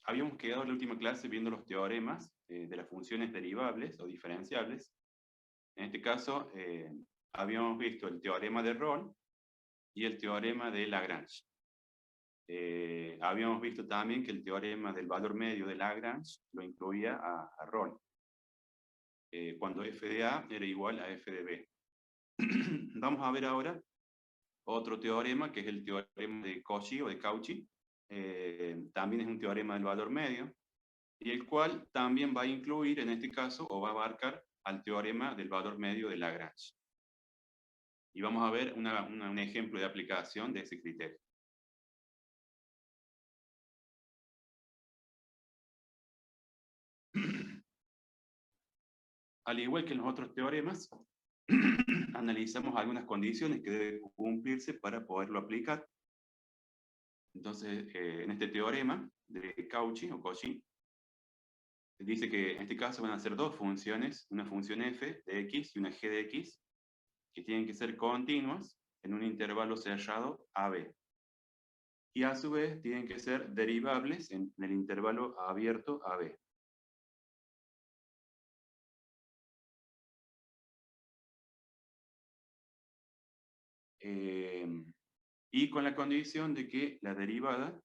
habíamos quedado en la última clase viendo los teoremas de las funciones derivables o diferenciables. En este caso, habíamos visto el teorema de Rolle y el teorema de Lagrange. Habíamos visto también que el teorema del valor medio de Lagrange lo incluía a Rolle, cuando f de A era igual a f de B. Vamos a ver ahora otro teorema, que es el teorema de Cauchy o de Cauchy. También es un teorema del valor medio, y el cual también va a incluir, en este caso, o va a abarcar al teorema del valor medio de Lagrange. Y vamos a ver un ejemplo de aplicación de ese criterio. Al igual que en los otros teoremas, analizamos algunas condiciones que deben cumplirse para poderlo aplicar. Entonces, en este teorema de Cauchy o Cauchy, dice que en este caso van a ser dos funciones, una función f de x y una g de x, que tienen que ser continuas en un intervalo cerrado AB. Y a su vez tienen que ser derivables en el intervalo abierto AB. Y con la condición de que la derivada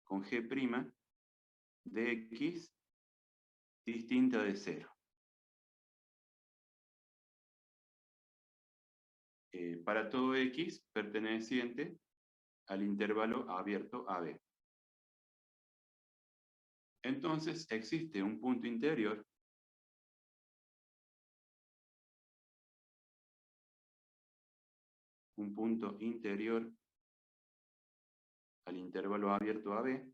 con g' de x distinta de 0. Para todo x perteneciente al intervalo abierto AB. Entonces existe un punto interior al intervalo abierto AB,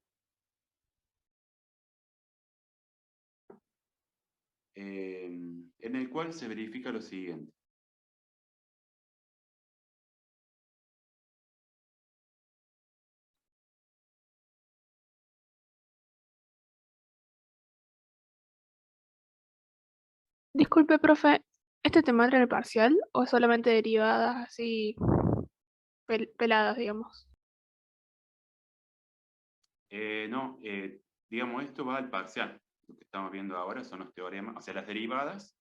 en el cual se verifica lo siguiente. Disculpe, profe, ¿este tema entra en el parcial o solamente derivadas así peladas, digamos? No, digamos, esto va al parcial. Lo que estamos viendo ahora son los teoremas, o sea, las derivadas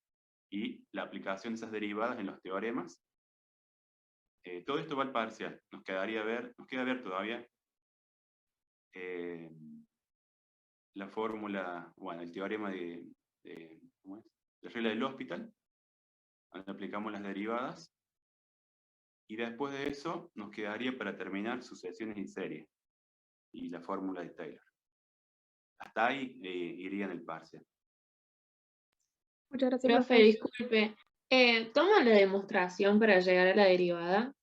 y la aplicación de esas derivadas en los teoremas. Todo esto va al parcial. Nos queda ver todavía la fórmula, bueno, el teorema ¿cómo es? La regla del hospital, donde aplicamos las derivadas. Y después de eso, nos quedaría para terminar sucesiones en serie y la fórmula de Taylor. Hasta ahí iría en el parcial. Muchas gracias, Profe, profe. disculpe. ¿Toma la demostración para llegar a la derivada?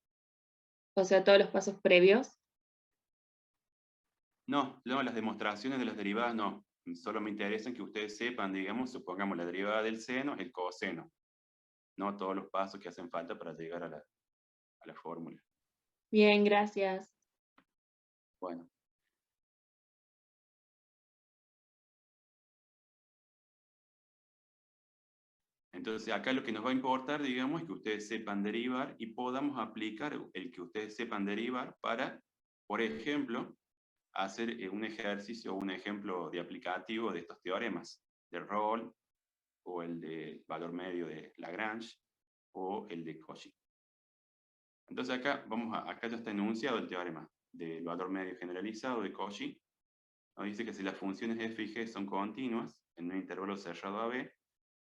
O sea, todos los pasos previos. No, las demostraciones de las derivadas no. Solo me interesa que ustedes sepan, digamos, supongamos la derivada del seno es el coseno. No todos los pasos que hacen falta para llegar a la fórmula. Bien, gracias. Bueno. Entonces, acá lo que nos va a importar, digamos, es que ustedes sepan derivar y podamos aplicar el que ustedes sepan derivar para, por ejemplo, hacer un ejercicio o un ejemplo de aplicativo de estos teoremas, de Rolle, o el de valor medio de Lagrange, o el de Cauchy. Entonces acá ya está enunciado el teorema del valor medio generalizado de Cauchy. Nos dice que si las funciones f y g son continuas en un intervalo cerrado AB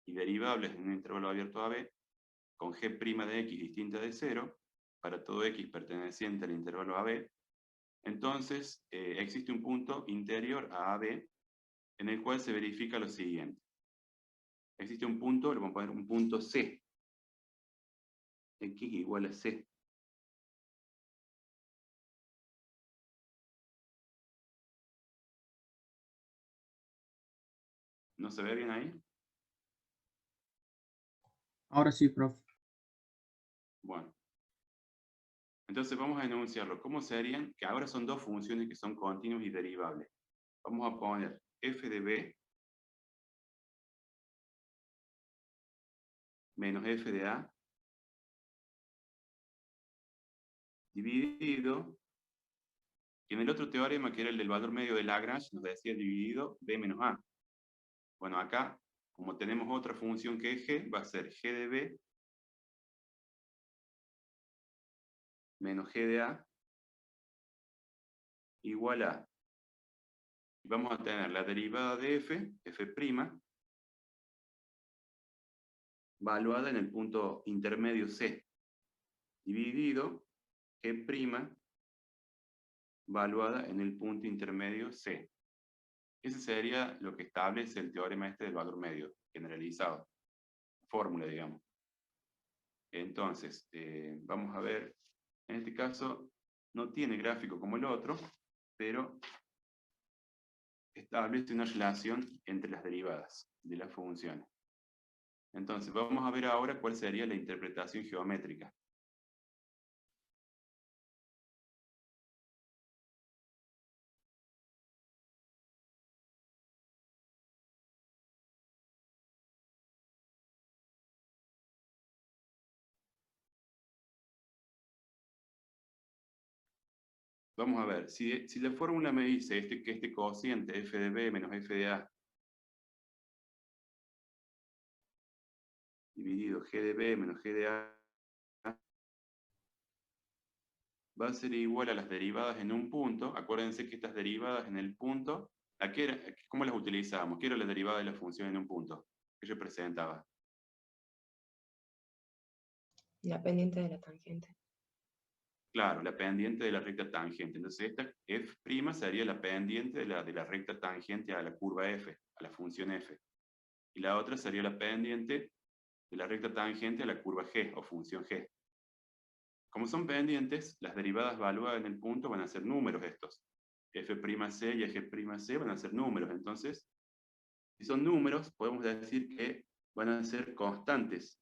y derivables en un intervalo abierto AB, con g' de x distinta de 0, para todo x perteneciente al intervalo AB, entonces existe un punto interior a AB en el cual se verifica lo siguiente. Existe un punto, le vamos a poner un punto C. X igual a C. ¿No se ve bien ahí? Ahora sí, profe. Bueno. Entonces vamos a enunciarlo. ¿Cómo serían? Que ahora son dos funciones que son continuas y derivables. Vamos a poner f de b menos f de a dividido Y en el otro teorema, que era el del valor medio de Lagrange, nos decía dividido b menos a. Bueno, acá, como tenemos otra función que es g, va a ser g de b menos g de a igual a. Y vamos a tener la derivada de f, f', valuada en el punto intermedio c, dividido g', valuada en el punto intermedio c. Ese sería lo que establece el teorema este del valor medio, generalizado. Fórmula, digamos. Entonces, vamos a ver, en este caso no tiene gráfico como el otro, pero establece una relación entre las derivadas de las funciones. Entonces, vamos a ver ahora cuál sería la interpretación geométrica. Vamos a ver, si la fórmula me dice que este cociente f de b menos f de a dividido g de b menos g de a va a ser igual a las derivadas en un punto. Acuérdense que estas derivadas en el punto, ¿cómo las utilizábamos? ¿Qué era la derivada de la función en un punto? ¿Qué representaba? La pendiente de la tangente. Claro, la pendiente de la recta tangente. Entonces esta f' sería la pendiente de la recta tangente a la curva f, a la función f. Y la otra sería la pendiente de la recta tangente a la curva g, o función g. Como son pendientes, las derivadas evaluadas en el punto van a ser números estos. F'C y G'C van a ser números. Entonces, si son números, podemos decir que van a ser constantes.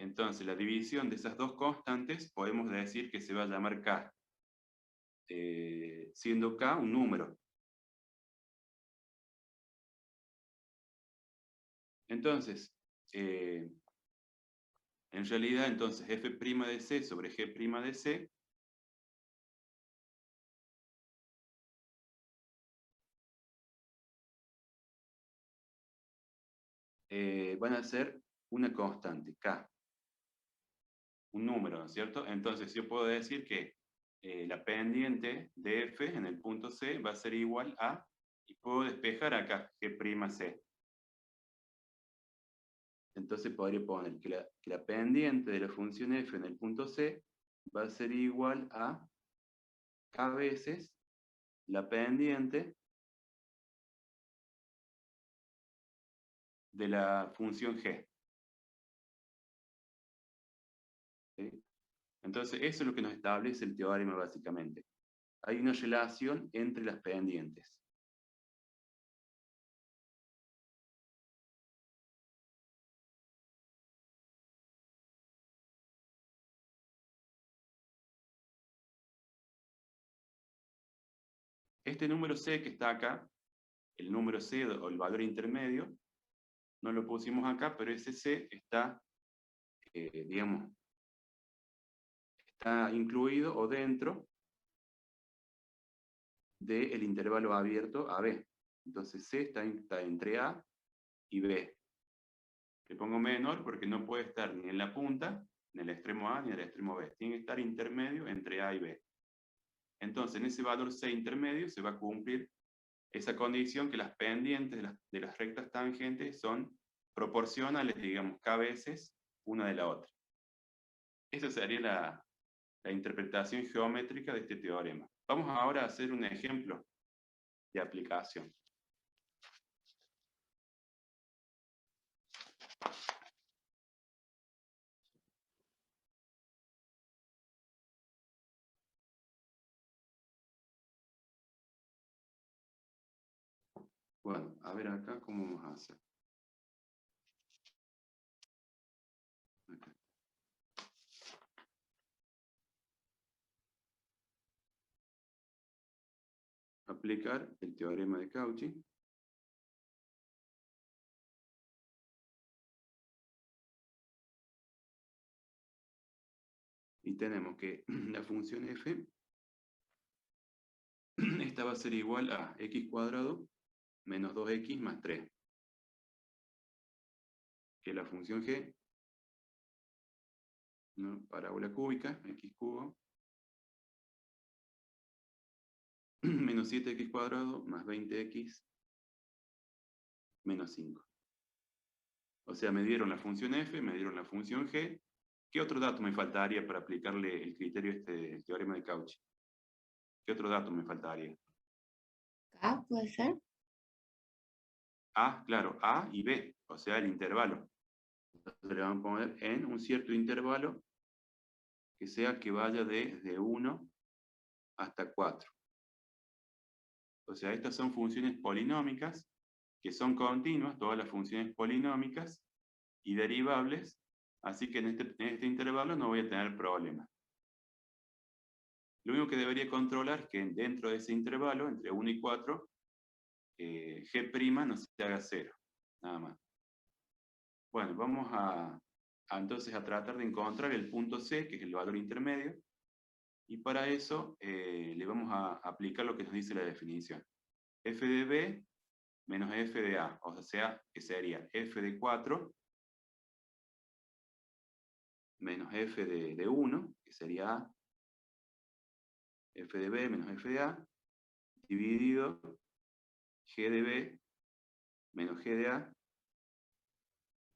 Entonces, la división de esas dos constantes podemos decir que se va a llamar K, siendo K un número. Entonces, en realidad, entonces, f' de C sobre g' de C van a ser una constante, K. Un número, ¿no es cierto? Entonces yo puedo decir que la pendiente de f en el punto C va a ser igual a, y puedo despejar acá, G'C. Entonces podría poner que la pendiente de la función f en el punto C va a ser igual a k veces la pendiente de la función g. ¿Sí? Entonces eso es lo que nos establece el teorema básicamente. Hay una relación entre las pendientes. Este número c que está acá, el número c o el valor intermedio, no lo pusimos acá, pero ese c está, digamos, está incluido o dentro del intervalo abierto AB. Entonces C está entre A y B. Le pongo menor porque no puede estar ni en la punta, ni en el extremo A, ni en el extremo B. Tiene que estar intermedio entre A y B. Entonces, en ese valor C intermedio se va a cumplir esa condición que las pendientes de las rectas tangentes son proporcionales, digamos, K veces una de la otra. Esa sería la interpretación geométrica de este teorema. Vamos ahora a hacer un ejemplo de aplicación. Bueno, a ver acá cómo vamos a hacer. Acá. Aplicar el teorema de Cauchy. Y tenemos que la función f, esta va a ser igual a x cuadrado menos 2x más 3. Que la función g, ¿no? Parábola cúbica, x cubo, menos 7x cuadrado más 20x menos 5. O sea, me dieron la función f, me dieron la función g. ¿Qué otro dato me faltaría para aplicarle el criterio del teorema de Cauchy? ¿Qué otro dato me faltaría? K, ¿puede ser? A, claro, A y B, o sea, el intervalo. Entonces le vamos a poner en un cierto intervalo que sea que vaya desde 1 hasta 4. O sea, estas son funciones polinómicas que son continuas, todas las funciones polinómicas y derivables, así que en este intervalo no voy a tener problemas. Lo único que debería controlar es que dentro de ese intervalo, entre 1 y 4, G' no se haga 0, nada más. Bueno, vamos entonces a tratar de encontrar el punto C, que es el valor intermedio, y para eso le vamos a aplicar lo que nos dice la definición. F de B menos F de A, o sea, que sería F de 4 menos F de 1, que sería A, F de B menos F de A, dividido G de B menos G de A,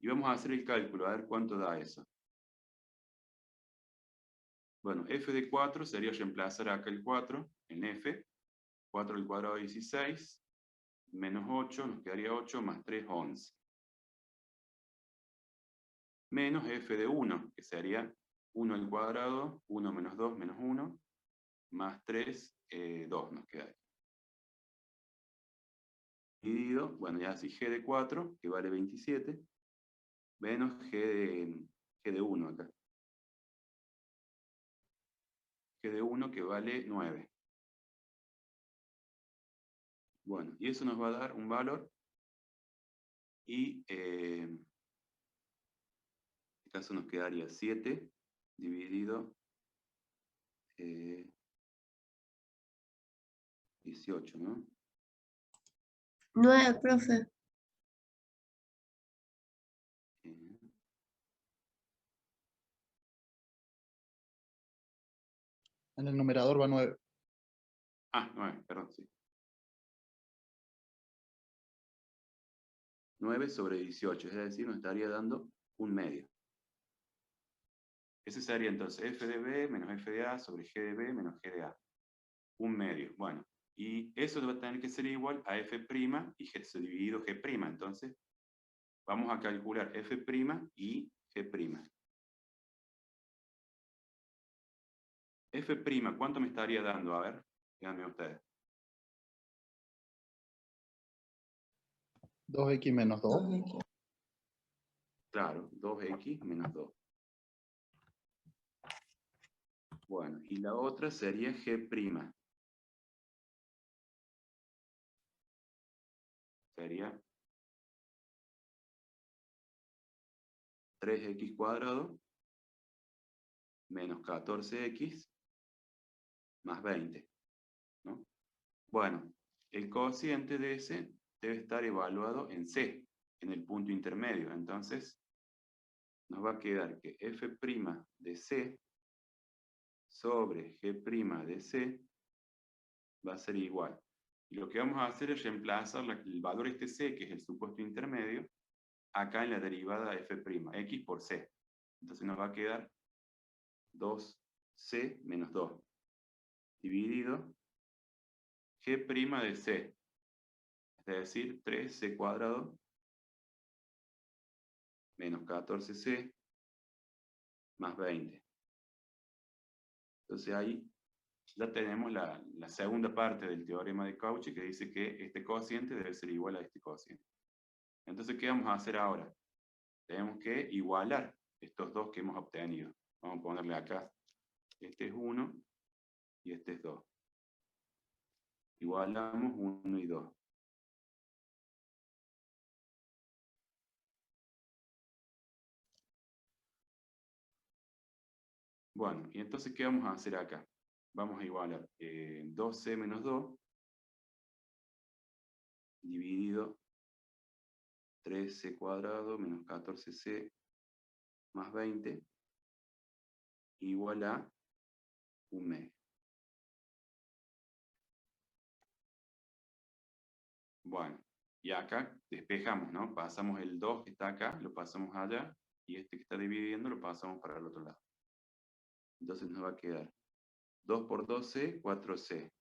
y vamos a hacer el cálculo, a ver cuánto da eso. Bueno, F de 4 sería reemplazar acá el 4 en F, 4 al cuadrado 16, menos 8, nos quedaría 8, más 3, 11. Menos F de 1, que sería 1 al cuadrado, 1 menos 2 menos 1, más 3, 2 nos quedaría. Dividido, bueno, ya así G de 4, que vale 27, menos G de 1 acá. G de 1 que vale 9. Bueno, y eso nos va a dar un valor, y en este caso nos quedaría 7 dividido 18, ¿no? 9, profe. En el numerador va 9. 9, perdón, sí. 9 sobre 18, es decir, nos estaría dando un medio. Ese sería entonces F de B menos F de A sobre G de B menos G de A. Un medio. Bueno, y eso va a tener que ser igual a F' y G dividido G'. Entonces, vamos a calcular F' y G'. F', ¿cuánto me estaría dando? A ver, díganme ustedes. 2x menos 2. Claro, 2x menos 2. Bueno, y la otra sería G'. Sería 3x cuadrado menos 14x más 20, ¿no? Bueno, el cociente de ese debe estar evaluado en C, en el punto intermedio. Entonces, nos va a quedar que F' de C sobre G' de C va a ser igual. Y lo que vamos a hacer es reemplazar el valor este C, que es el supuesto intermedio, acá en la derivada F', X por C. Entonces nos va a quedar 2C menos 2, dividido G' de C, es decir, 3C cuadrado menos 14C más 20. Entonces ahí ya tenemos la segunda parte del teorema de Cauchy, que dice que este cociente debe ser igual a este cociente. Entonces, ¿qué vamos a hacer ahora? Tenemos que igualar estos dos que hemos obtenido. Vamos a ponerle acá, este es 1 y este es 2. Igualamos 1 y 2. Bueno, y entonces, ¿qué vamos a hacer acá? Vamos a igualar 2c menos 2 dividido 3c cuadrado menos 14c más 20 igual a 1/2. Bueno, y acá despejamos, ¿no? Pasamos el 2 que está acá, lo pasamos allá, y este que está dividiendo lo pasamos para el otro lado. Entonces nos va a quedar 2 por 2c, 4c.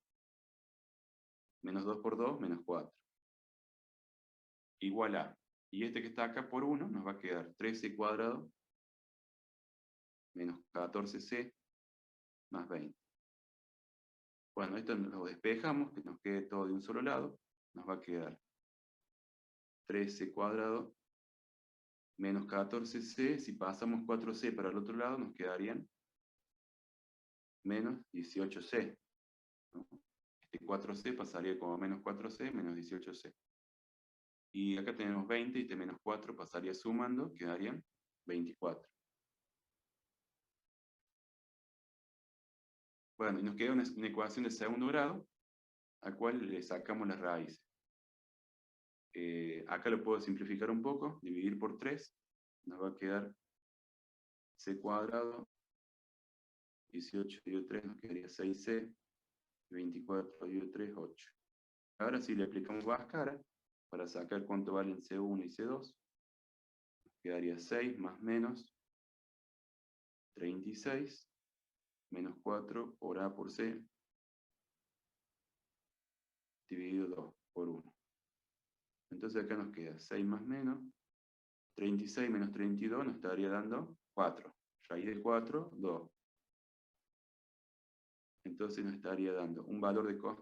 Menos 2 por 2, menos 4. Igual a, y este que está acá por 1, nos va a quedar 13 cuadrado menos 14c más 20. Bueno, esto lo despejamos, que nos quede todo de un solo lado. Nos va a quedar 13 cuadrado menos 14c. Si pasamos 4c para el otro lado, nos quedarían menos 18c, ¿no? Este 4c pasaría como menos 4c menos 18c. Y acá tenemos 20, y este menos 4 pasaría sumando, quedarían 24. Bueno, y nos queda una ecuación de segundo grado, a cual le sacamos las raíces. Acá lo puedo simplificar un poco, dividir por 3, nos va a quedar c cuadrado, 18 dividido 3 nos quedaría 6c, 24 dividido 3, 8. Ahora si le aplicamos Bhaskara, para sacar cuánto valen C1 y C2, nos quedaría 6 más menos 36, menos 4 por A por C, dividido 2 por 1. Entonces acá nos queda 6 más menos, 36 menos 32 nos estaría dando 4. Raíz de 4, 2. Entonces nos estaría dando un valor de cos.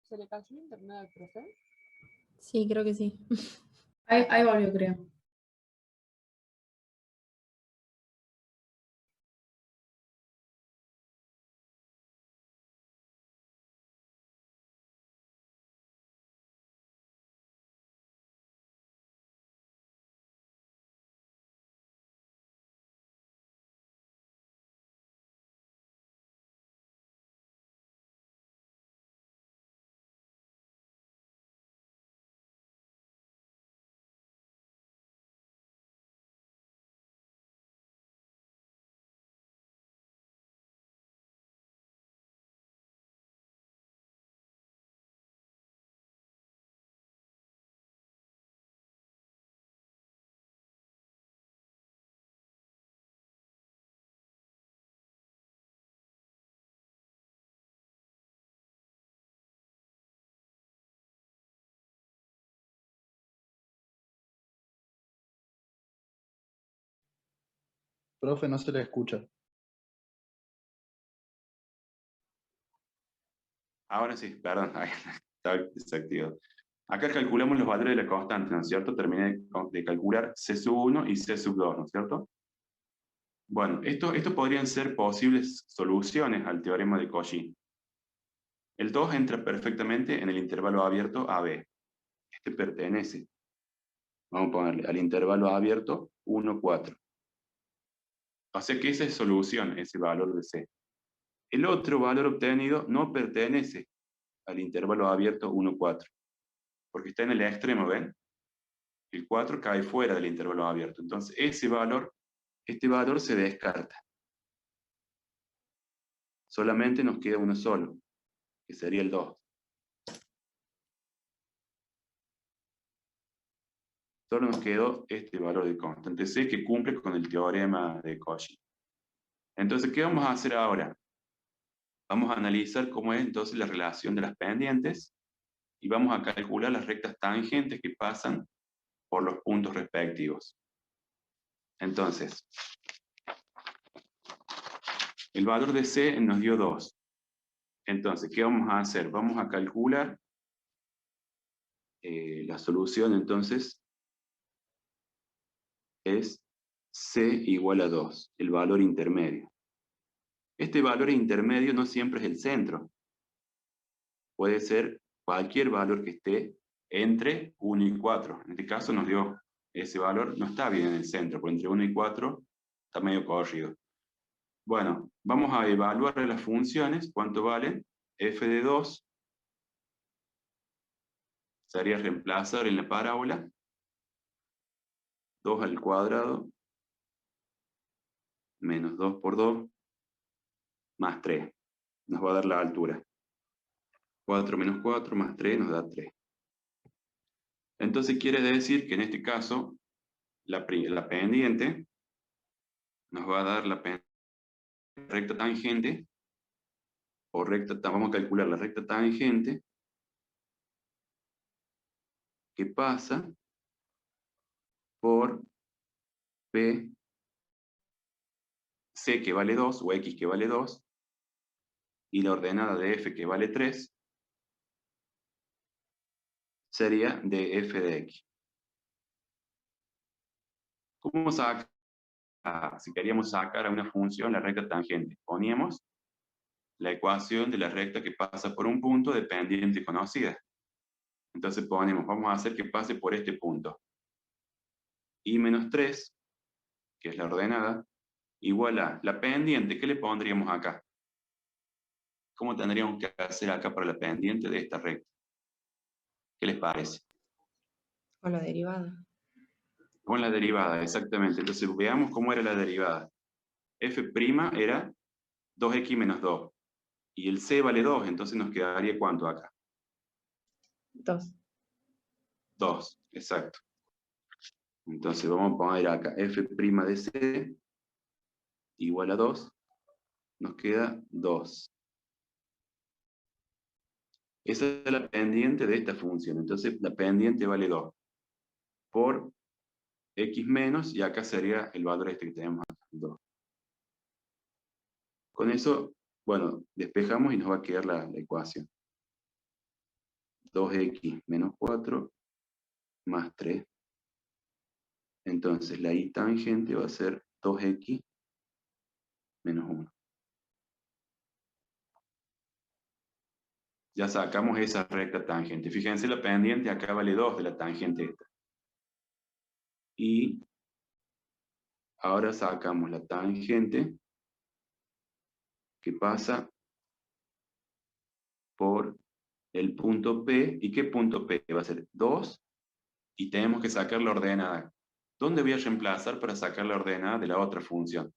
¿Se le cayó el internet al profe? Sí, creo que sí. Ahí volvió, creo. Profe, no se le escucha. Ahora sí, perdón, ahí está desactivado. Acá calculamos los valores de la constante, ¿no es cierto? Terminé de calcular C sub 1 y C sub 2, ¿no es cierto? Bueno, esto podrían ser posibles soluciones al teorema de Cauchy. El 2 entra perfectamente en el intervalo abierto AB. Este pertenece, vamos a ponerle, al intervalo abierto 1, 4. O sea que esa es solución, ese valor de C. El otro valor obtenido no pertenece al intervalo abierto 1, 4, porque está en el extremo, ¿ven? El 4 cae fuera del intervalo abierto. Entonces, este valor se descarta. Solamente nos queda uno solo, que sería el 2. Solo nos quedó este valor de constante C que cumple con el teorema de Cauchy. Entonces, ¿qué vamos a hacer ahora? Vamos a analizar cómo es entonces la relación de las pendientes y vamos a calcular las rectas tangentes que pasan por los puntos respectivos. Entonces, el valor de C nos dio 2. Entonces, ¿qué vamos a hacer? Vamos a calcular la solución, entonces, es C igual a 2, el valor intermedio. Este valor intermedio no siempre es el centro. Puede ser cualquier valor que esté entre 1 y 4. En este caso nos dio ese valor, no está bien en el centro, porque entre 1 y 4 está medio corrido. Bueno, vamos a evaluar las funciones, cuánto valen. F de 2 sería reemplazar en la parábola 2 al cuadrado menos 2 por 2 más 3. Nos va a dar la altura. 4 menos 4 más 3 nos da 3. Entonces quiere decir que en este caso la pendiente nos va a dar la recta tangente, o vamos a calcular la recta tangente que pasa por P, C que vale 2, o X que vale 2, y la ordenada de F que vale 3, sería de F de X. ¿Cómo sacar? Si queríamos sacar a una función la recta tangente, poníamos la ecuación de la recta que pasa por un punto de pendiente conocida. Entonces ponemos, vamos a hacer que pase por este punto. Y menos 3, que es la ordenada, igual a la pendiente. ¿Qué le pondríamos acá? ¿Cómo tendríamos que hacer acá para la pendiente de esta recta? ¿Qué les parece? Con la derivada. Con la derivada, exactamente. Entonces veamos cómo era la derivada. F' era 2x menos 2. Y el C vale 2, entonces nos quedaría ¿cuánto acá? 2. 2, exacto. Entonces vamos a poner acá F' de C igual a 2. Nos queda 2. Esa es la pendiente de esta función. Entonces la pendiente vale 2 por x menos, y acá sería el valor este que tenemos acá, 2. Con eso, bueno, despejamos y nos va a quedar la ecuación. 2x menos 4 más 3. Entonces la y tangente va a ser 2x menos 1. Ya sacamos esa recta tangente. Fíjense, la pendiente acá vale 2 de la tangente esta. Y ahora sacamos la tangente que pasa por el punto P. ¿Y qué punto P? Va a ser 2. Y tenemos que sacar la ordenada. ¿Dónde voy a reemplazar para sacar la ordenada de la otra función?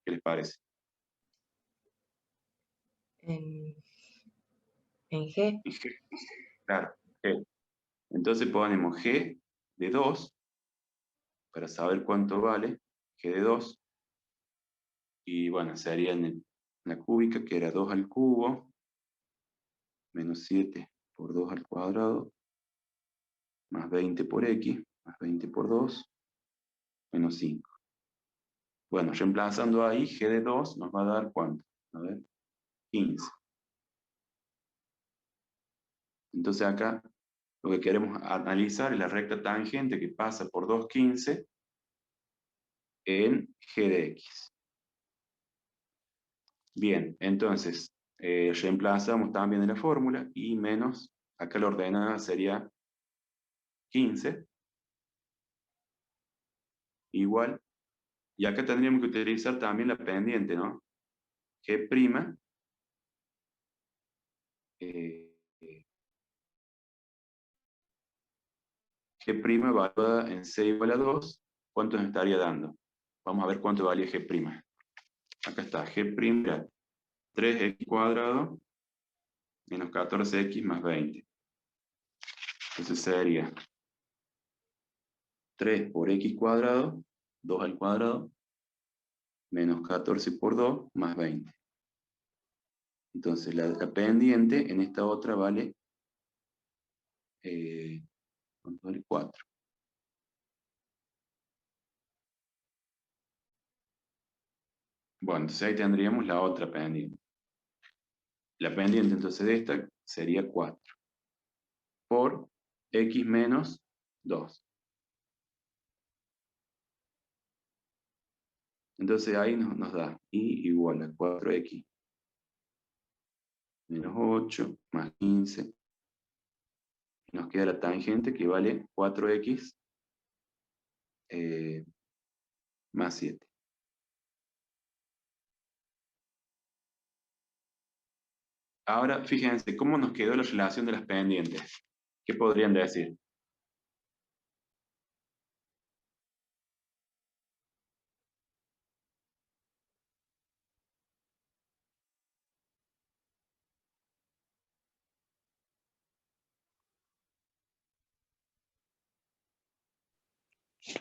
¿Qué les parece? En G. En G. Claro, G. Entonces ponemos G de 2 para saber cuánto vale. G de 2. Y bueno, sería en la cúbica, que era 2 al cubo, menos 7 por 2 al cuadrado, más 20 por x, más 20 por 2, menos 5. Bueno, reemplazando ahí, G de 2 nos va a dar ¿cuánto? A ver, 15. Entonces acá lo que queremos analizar es la recta tangente que pasa por 2,15 en G de X. Bien, entonces reemplazamos también en la fórmula, y menos, acá la ordenada sería 15, igual, y acá tendríamos que utilizar también la pendiente, ¿no? G', G' evaluada en C igual a 2, ¿cuánto nos estaría dando? Vamos a ver cuánto valía G'. Acá está, G' era 3x cuadrado menos 14x más 20. Entonces sería 3 por x cuadrado, 2 al cuadrado, menos 14 por 2 más 20. Entonces la pendiente en esta otra vale, ¿cuánto vale? 4. Bueno, entonces ahí tendríamos la otra pendiente. La pendiente entonces de esta sería 4 por x menos 2. Entonces ahí nos da y igual a 4x menos 8 más 15. Nos queda la tangente que vale 4x más 7. Ahora, fíjense, ¿cómo nos quedó la relación de las pendientes? ¿Qué podrían decir?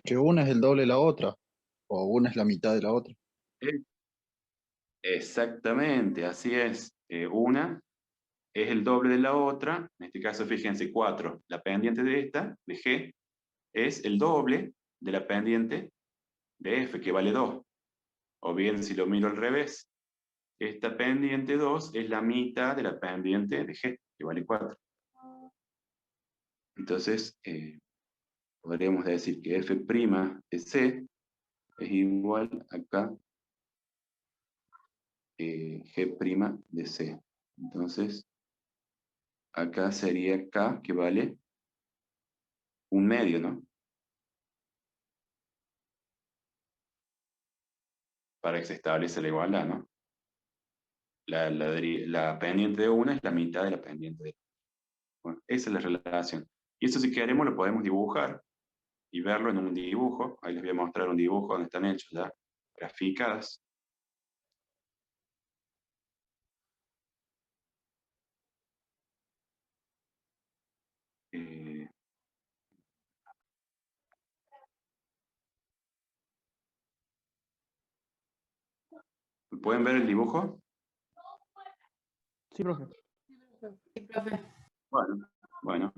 Que una es el doble de la otra, o una es la mitad de la otra. Eh, Exactamente, así es. Una es el doble de la otra, en este caso, fíjense, 4. La pendiente de esta, de G, es el doble de la pendiente de F, que vale 2. O bien, si lo miro al revés, esta pendiente 2 es la mitad de la pendiente de G, que vale 4. Entonces, podríamos decir que F' de C es igual acá G' de C. Entonces, acá sería K, que vale 1/2, ¿no? Para que se establezca la igualdad, ¿no? La pendiente de una es la mitad de la pendiente de otra. Bueno, esa es la relación. Y eso, si queremos, lo podemos dibujar y verlo en un dibujo. Ahí les voy a mostrar un dibujo donde están hechos ya graficadas. Eh, ¿Pueden ver el dibujo? Sí, profe. Sí, profe. Bueno.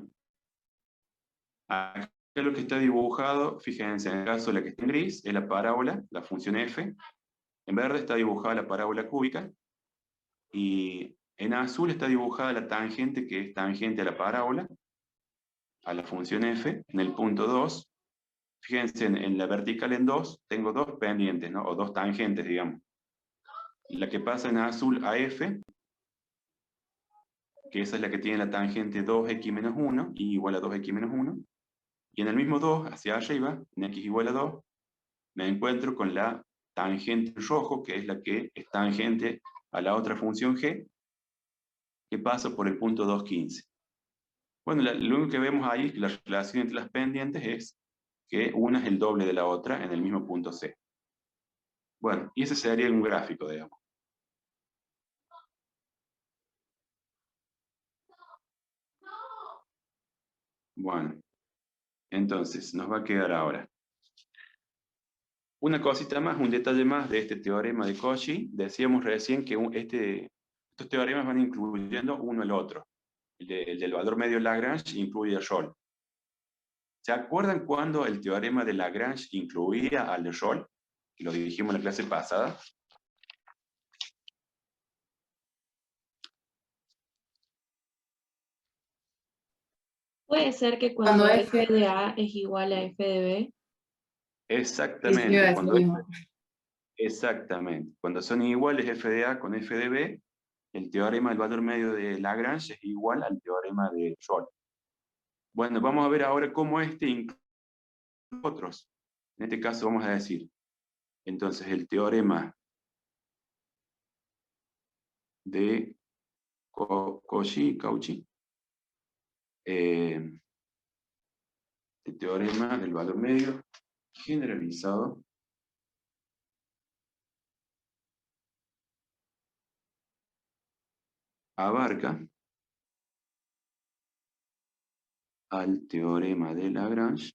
Acá lo que está dibujado, fíjense, en el caso de la que está en gris, es la parábola, la función f. En verde está dibujada la parábola cúbica. Y en azul está dibujada la tangente, que es tangente a la parábola, a la función f, en el punto 2. Fíjense, en la vertical en 2, tengo dos pendientes, ¿no? O dos tangentes, digamos. La que pasa en azul a f, que esa es la que tiene la tangente 2x menos 1, y igual a 2x menos 1. Y en el mismo 2, hacia arriba, en x igual a 2, me encuentro con la tangente en rojo, que es la que es tangente a la otra función g, que pasa por el punto 2,15. Bueno, lo único que vemos ahí, la relación entre las pendientes, es que una es el doble de la otra en el mismo punto C. Bueno, y ese sería un gráfico, digamos. Bueno, entonces, nos va a quedar ahora una cosita más, un detalle más de este teorema de Cauchy. Decíamos recién que estos teoremas van incluyendo uno al otro. El del valor medio Lagrange incluye el Rolle. ¿Se acuerdan cuando el teorema de Lagrange incluía al de Rolle? Lo dijimos en la clase pasada. Puede ser que cuando f de A es igual a f de B. Exactamente. Exactamente. Cuando son iguales f de A con f de B, el teorema del valor medio de Lagrange es igual al teorema de Rolle. Bueno, vamos a ver ahora cómo este incluye otros. En este caso vamos a decir, entonces, el teorema de Cauchy, el teorema del valor medio generalizado abarca al teorema de Lagrange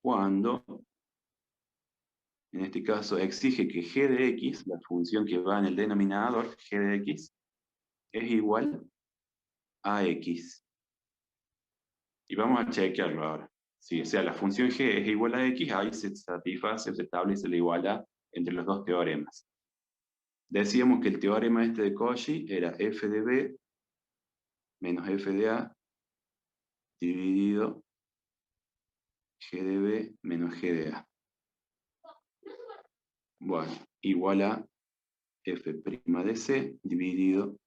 cuando, en este caso, exige que g de x, la función que va en el denominador, g de x, es igual a x. Y vamos a chequearlo ahora. Si, o sea, la función g es igual a x, ahí se satisface, se establece la igualdad entre los dos teoremas. decíamos que el teorema este de Cauchy era f de b menos f de a dividido g de b menos g de a. Bueno, igual a f' de c dividido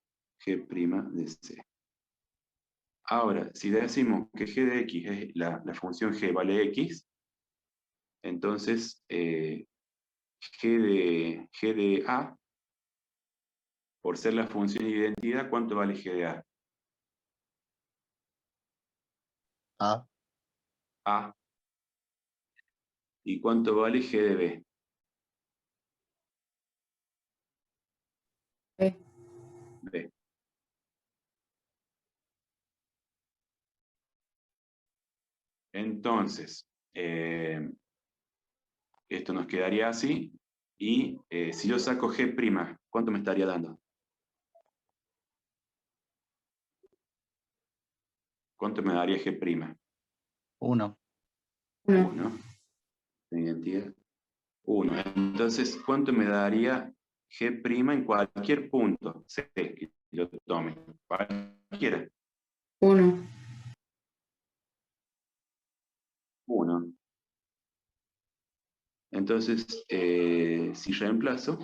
g' de c. Ahora, si decimos que g de x es la función g vale x, entonces g de a, por ser la función de identidad, ¿cuánto vale g de a? A, A. ¿Y cuánto vale g de b? B. B. Entonces, esto nos quedaría así, y si yo saco g', ¿cuánto me estaría dando? ¿Cuánto me daría g'? 1. 1. Identidad. 1. Entonces, ¿cuánto me daría g' en cualquier punto C que yo tome? Cualquiera. 1. 1. Entonces, si reemplazo,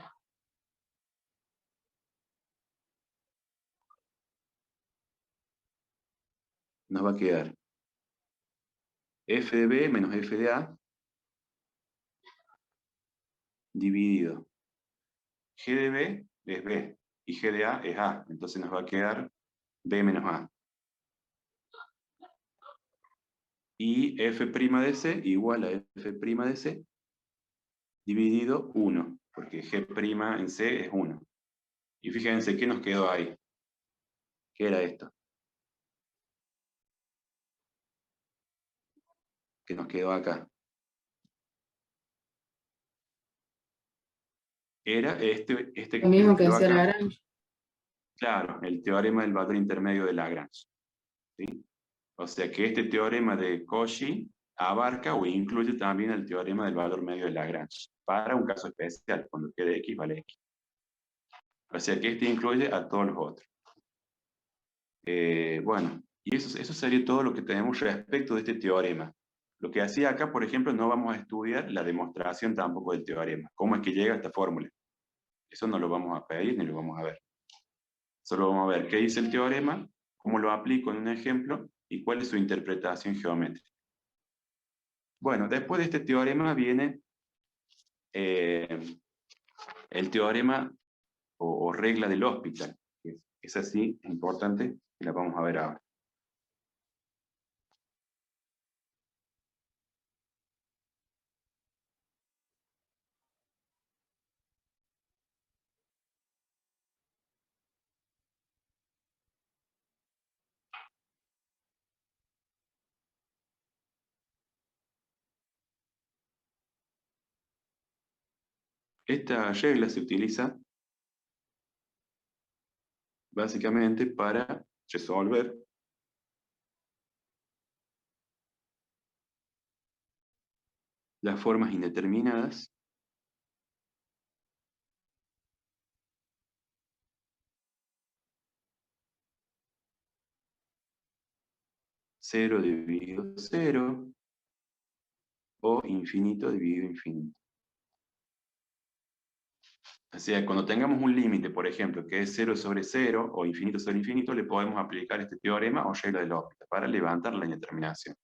nos va a quedar f de b menos f de a dividido. G de b es b y g de a es a. Entonces nos va a quedar b menos a. Y f' de c igual a f' de c dividido 1, porque g' en c es 1. Y fíjense, ¿qué nos quedó ahí? ¿Qué era esto? ¿Qué nos quedó acá? Era este Lo que mismo nos que quedó decía acá. Lagrange. Claro, el teorema del valor intermedio de Lagrange. ¿Sí? O sea que este teorema de Cauchy abarca o incluye también el teorema del valor medio de Lagrange, para un caso especial, cuando g de x vale x. O sea que este incluye a todos los otros. Bueno, y eso sería todo lo que tenemos respecto de este teorema. Lo que hacía acá, por ejemplo, no vamos a estudiar la demostración tampoco del teorema. ¿Cómo es que llega a esta fórmula? Eso no lo vamos a pedir ni lo vamos a ver. Solo vamos a ver qué dice el teorema, cómo lo aplico en un ejemplo y cuál es su interpretación geométrica. Bueno, después de este teorema viene el teorema o regla del hospital. Es así, es importante, y la vamos a ver ahora. Esta regla se utiliza básicamente para resolver las formas indeterminadas cero dividido cero o infinito dividido infinito. O sea, cuando tengamos un límite, por ejemplo, que es 0 sobre 0 o infinito sobre infinito, le podemos aplicar este teorema o regla del hospital para levantar la indeterminación.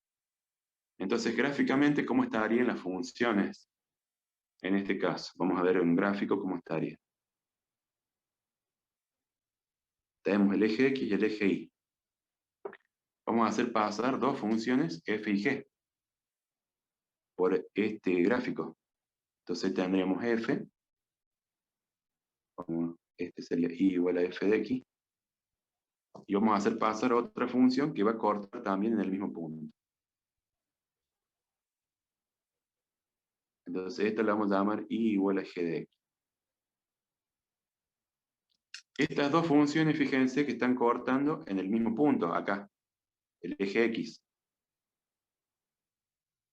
Entonces, gráficamente, ¿cómo estarían las funciones en este caso? Vamos a ver en un gráfico cómo estaría. Tenemos el eje X y el eje Y. Vamos a hacer pasar dos funciones f y g por este gráfico. Entonces tendríamos f, este sería y igual a f de x, y vamos a hacer pasar otra función que va a cortar también en el mismo punto. Entonces esta la vamos a llamar y igual a g de x. Estas dos funciones, fíjense que están cortando en el mismo punto, acá, el eje x.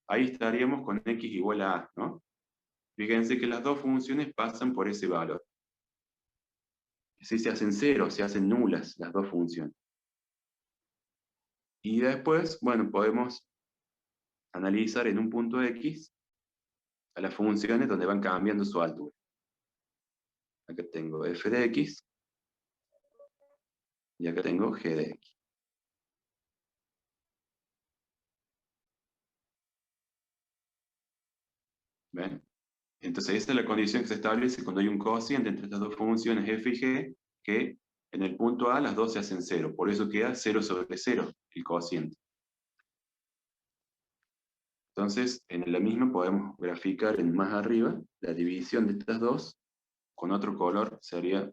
Ahí estaríamos con x igual a a, ¿no? Fíjense que las dos funciones pasan por ese valor. Si se hacen cero, se hacen nulas las dos funciones. Y después, bueno, podemos analizar en un punto X a las funciones donde van cambiando su altura. Acá tengo f de x y acá tengo g de x. ¿Ven? Entonces esta es la condición que se establece cuando hay un cociente entre estas dos funciones f y g, que en el punto A las dos se hacen cero. Por eso queda 0 sobre 0 el cociente. Entonces, en la misma podemos graficar en más arriba la división de estas dos, con otro color sería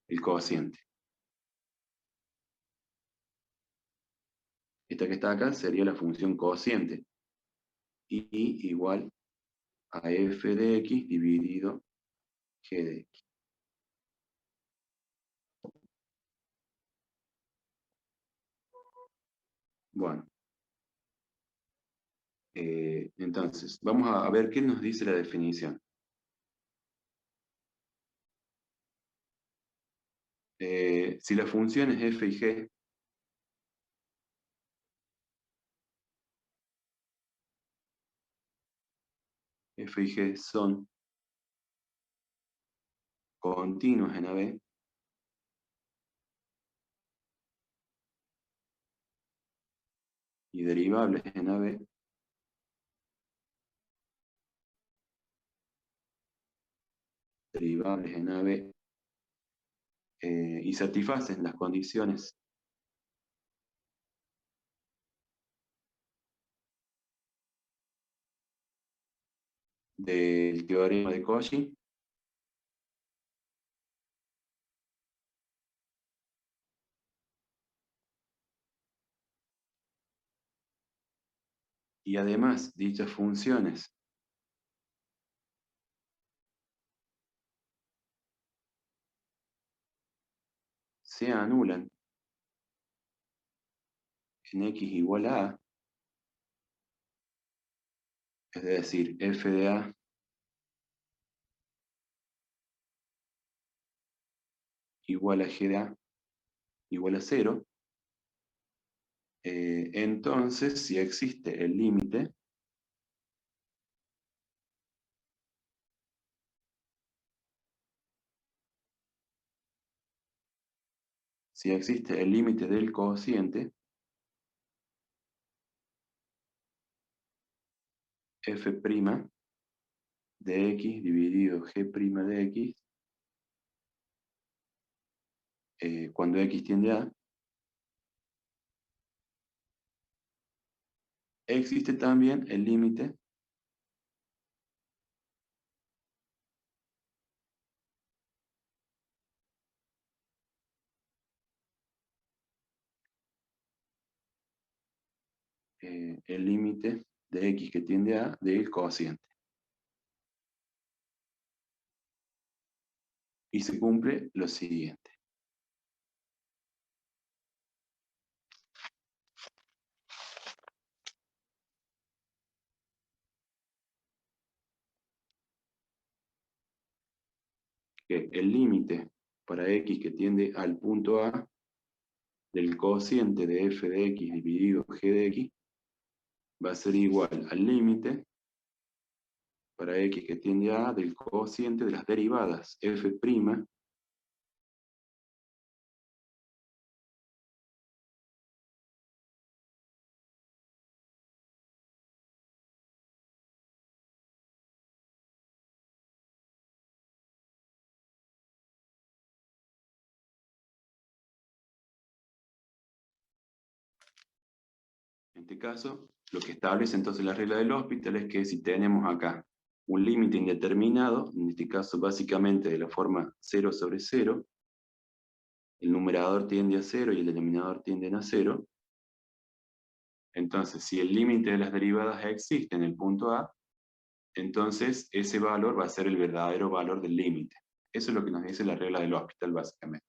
el cociente. Esta que está acá sería la función cociente. Y igual a f de x dividido g de x. Bueno, entonces, vamos a ver qué nos dice la definición. Si la función es f y g, f y g son continuos en AB, y derivables en AB, derivables en AB, y satisfacen las condiciones del teorema de Cauchy, y además dichas funciones se anulan en x igual a A, es decir, f de A igual a g de A igual a 0, entonces si existe el límite del cociente, f' de x dividido g' de x, cuando x tiende a, existe también el límite de x que tiende a del cociente. Y se cumple lo siguiente. Que el límite para x que tiende al punto A del cociente de f de x dividido g de x va a ser igual al límite para x que tiende a A del cociente de las derivadas f' En este caso, lo que establece entonces la regla del hospital es que si tenemos acá un límite indeterminado, en este caso básicamente de la forma 0 sobre 0, el numerador tiende a 0 y el denominador tienden a 0, entonces si el límite de las derivadas existe en el punto A, entonces ese valor va a ser el verdadero valor del límite. Eso es lo que nos dice la regla del hospital básicamente.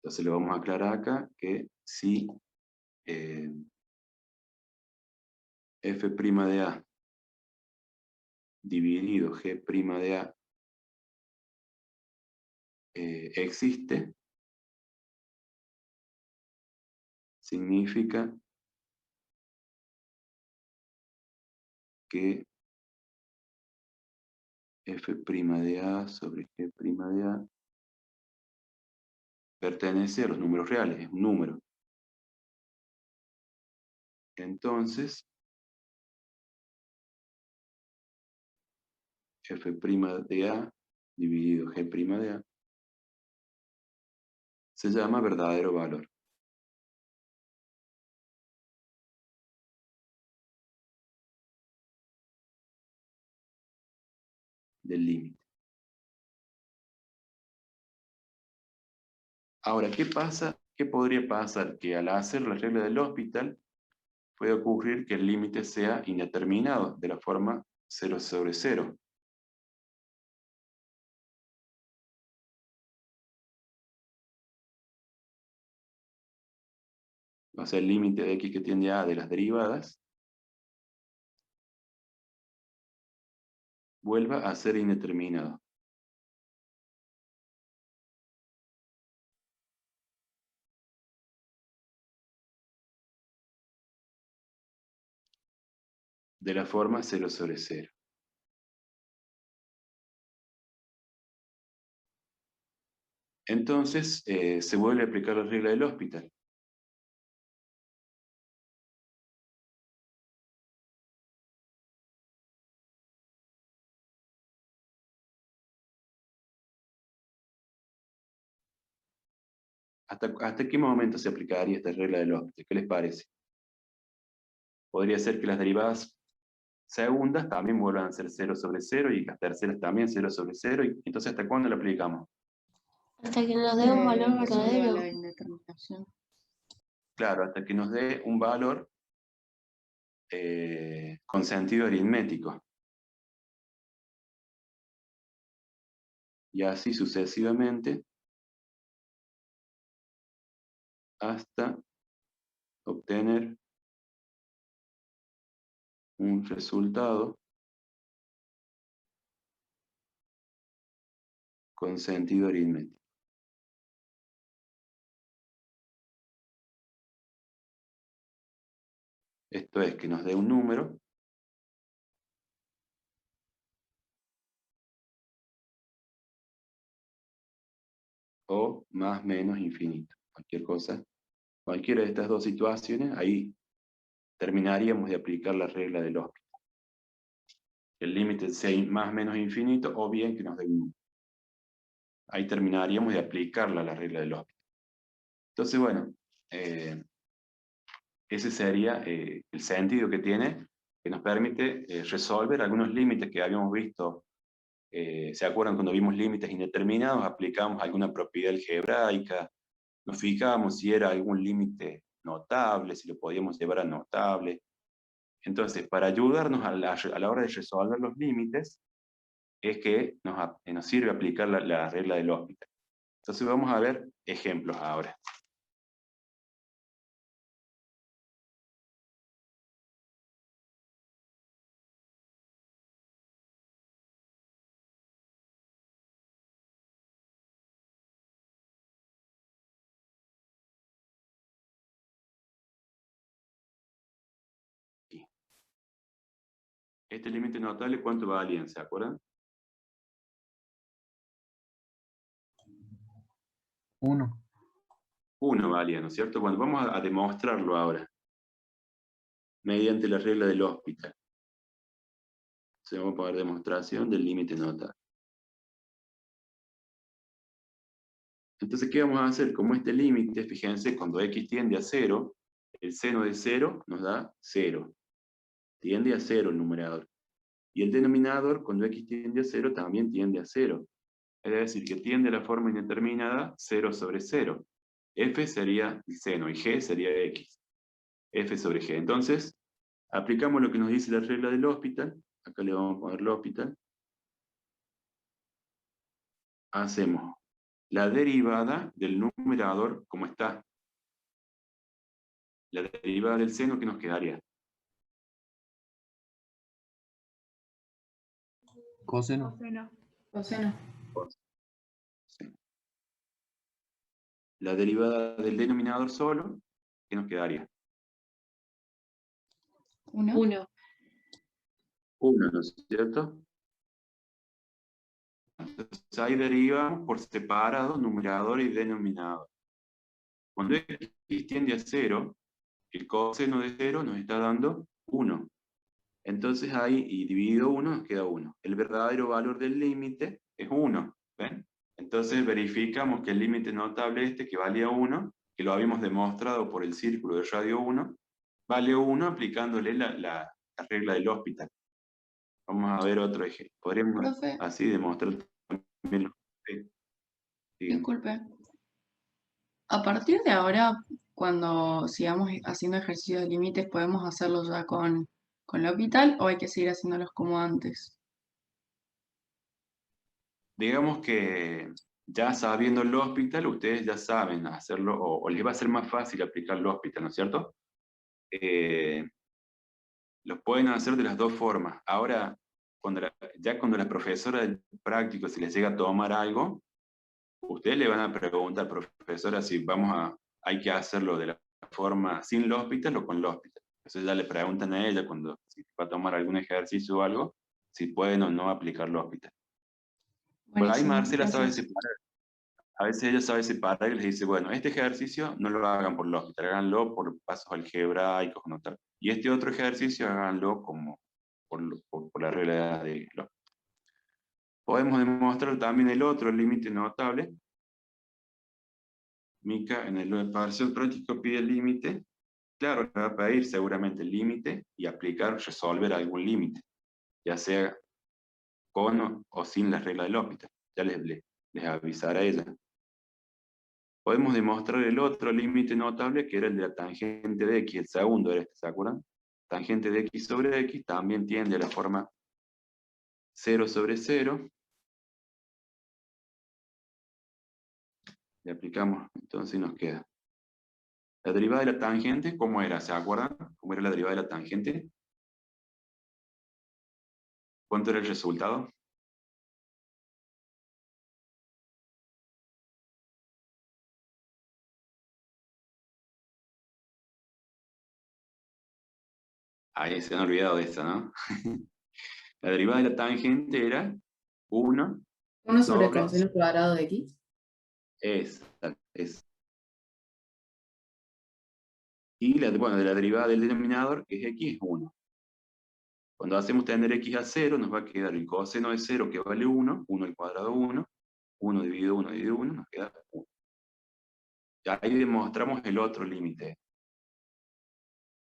Entonces lo vamos a aclarar acá que si f' de A dividido g' de A existe, significa que f' de A sobre g' de A pertenece a los números reales, es un número. Entonces, f' de A dividido g' de A se llama verdadero valor. Del límite. Ahora, ¿qué pasa? ¿Qué podría pasar? Que al hacer la regla del L'Hospital puede ocurrir que el límite sea indeterminado, de la forma 0 sobre 0. O sea, el límite de x que tiende a de las derivadas vuelva a ser indeterminado. De la forma 0 sobre 0. Entonces, se vuelve a aplicar la regla del L'Hospital. ¿Hasta qué momento se aplicaría esta regla del L'Hospital? ¿Qué les parece? Podría ser que las derivadas segundas también vuelvan a ser 0 sobre 0 y las terceras también 0 sobre 0. Y entonces, ¿hasta cuándo lo aplicamos? Hasta que nos dé un valor Solo verdadero. la indeterminación. Claro, hasta que nos dé un valor con sentido aritmético. Y así sucesivamente hasta obtener un resultado con sentido aritmético. Esto es que nos dé un número o más menos infinito. Cualquier cosa, cualquiera de estas dos situaciones, ahí terminaríamos de aplicar la regla del L'Hospital. El límite sea más menos infinito o bien que nos dé un número. Ahí terminaríamos de aplicarla la regla del L'Hospital. Entonces, bueno, ese sería el sentido que tiene, que nos permite resolver algunos límites que habíamos visto. ¿Se acuerdan cuando vimos límites indeterminados? Aplicamos alguna propiedad algebraica, nos fijamos si era algún límite notable, si lo podíamos llevar a notable. Entonces, para ayudarnos a la hora de resolver los límites, es que nos sirve aplicar la regla del L'Hospital. Entonces vamos a ver ejemplos ahora. Este límite notable, ¿cuánto valía? ¿Se acuerdan? 1. 1 valía, ¿no es cierto? Bueno, vamos a demostrarlo ahora, mediante la regla del L'Hospital. Entonces vamos a poner demostración del límite notable. Entonces, ¿qué vamos a hacer? Como este límite, fíjense, cuando x tiende a 0, el seno de 0 nos da 0. Tiende a 0 el numerador. Y el denominador, cuando x tiende a 0, también tiende a 0. Es decir, que tiende a la forma indeterminada 0 sobre 0. F sería el seno y g sería x. F sobre g. Entonces, aplicamos lo que nos dice la regla del L'Hospital. Acá le vamos a poner L'Hospital. Hacemos la derivada del numerador como está. La derivada del seno, ¿qué nos quedaría? Coseno. Coseno. Sí. la derivada del denominador solo, ¿qué nos quedaría? 1. 1. 1, ¿no es cierto? Entonces ahí derivamos por separado numerador y denominador. Cuando x tiende a 0, el coseno de 0 nos está dando 1. Entonces ahí, y dividido 1, nos queda 1. El verdadero valor del límite es 1. ¿Ven? Entonces verificamos que el límite notable este, que valía 1, que lo habíamos demostrado por el círculo de radio 1, vale 1 aplicándole la regla del hospital. Vamos a ver otro ejemplo. Podríamos Profe. así demostrar también. Sí, dígame. Disculpe. A partir de ahora, cuando sigamos haciendo ejercicios de límites, ¿podemos hacerlo ya con el hospital o hay que seguir haciéndolos como antes? Digamos que ya sabiendo el hospital, ustedes ya saben hacerlo, o les va a ser más fácil aplicar el hospital, ¿no es cierto? Los pueden hacer de las dos formas. Ahora, ya cuando la profesora del práctico, si les llega a tomar algo, ustedes le van a preguntar, profesora, si hay que hacerlo de la forma sin el hospital o con el hospital. Entonces ya le preguntan a ella cuando si va a tomar algún ejercicio o algo, si pueden o no aplicar el hospital. Por ahí Buenísimo, Marcela sabe gracias. separar. A veces ella sabe separar y les dice, bueno, este ejercicio no lo hagan por lógica, háganlo por pasos algebraicos, no tal. Y este otro ejercicio háganlo como por la regla de lógica. Podemos demostrar también el otro límite notable. Mica en el parcial práctico pide el límite. Claro, le va a pedir seguramente el límite y aplicar, resolver algún límite, ya sea con o sin la regla del hospital. Ya les avisará ella. Podemos demostrar el otro límite notable, que era el de la tangente de x, el segundo era este, ¿se acuerdan? Tangente de x sobre x también tiende a la forma 0 sobre 0. Le aplicamos, entonces nos queda. La derivada de la tangente, ¿cómo era? ¿Se acuerdan? ¿Cómo era la derivada de la tangente? ¿Cuánto era el resultado? Ahí se han olvidado de esa, ¿no? La derivada de la tangente era 1 1 sobre sobre coseno cuadrado de x. es. Y bueno, de la derivada del denominador, que es x, es 1. Cuando hacemos tender x a 0, nos va a quedar el coseno de 0, que vale 1, 1 al cuadrado 1, 1 dividido 1 dividido 1, nos queda 1. Y ahí demostramos el otro límite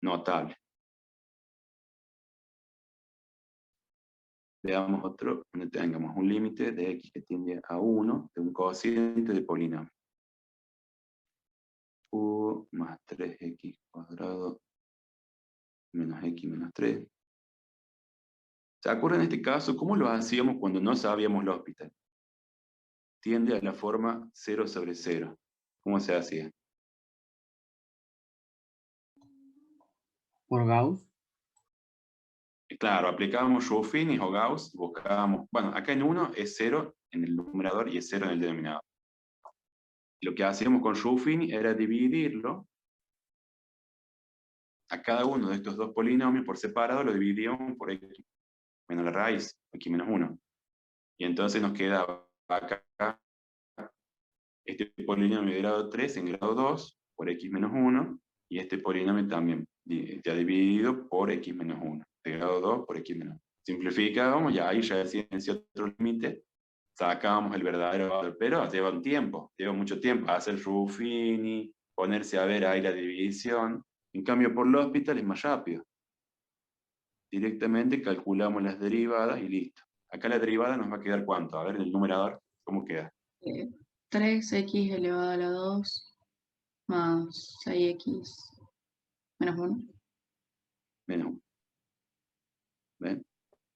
notable. Veamos otro, donde tengamos un límite de x que tiende a 1, de un cociente de polinomio. U más 3x cuadrado menos x menos 3. ¿Se acuerdan en este caso cómo lo hacíamos cuando no sabíamos el hospital? Tiende a la forma 0 sobre 0. ¿Cómo se hacía? Por Gauss. Claro, aplicábamos Ruffini o Gauss, buscábamos, bueno, acá en 1 es 0 en el numerador y es 0 en el denominador. Lo que hacíamos con Ruffini era dividirlo a cada uno de estos dos polinomios por separado, lo dividíamos por x menos la raíz, x menos 1. Y entonces nos quedaba acá este polinomio de grado 3 en grado 2 por x menos 1, y este polinomio también ya dividido por x menos 1, de grado 2 por x menos 1. Simplificábamos, ya ahí ya decía otro límite, sacábamos el verdadero valor, pero lleva un tiempo, lleva mucho tiempo, hacer Ruffini, ponerse a ver ahí la división. En cambio, por el hospital es más rápido. Directamente calculamos las derivadas y listo. Acá la derivada nos va a quedar ¿cuánto? A ver, el numerador, ¿cómo queda? 3x elevado a la 2 más 6x menos 1. Menos 1. ¿Ven?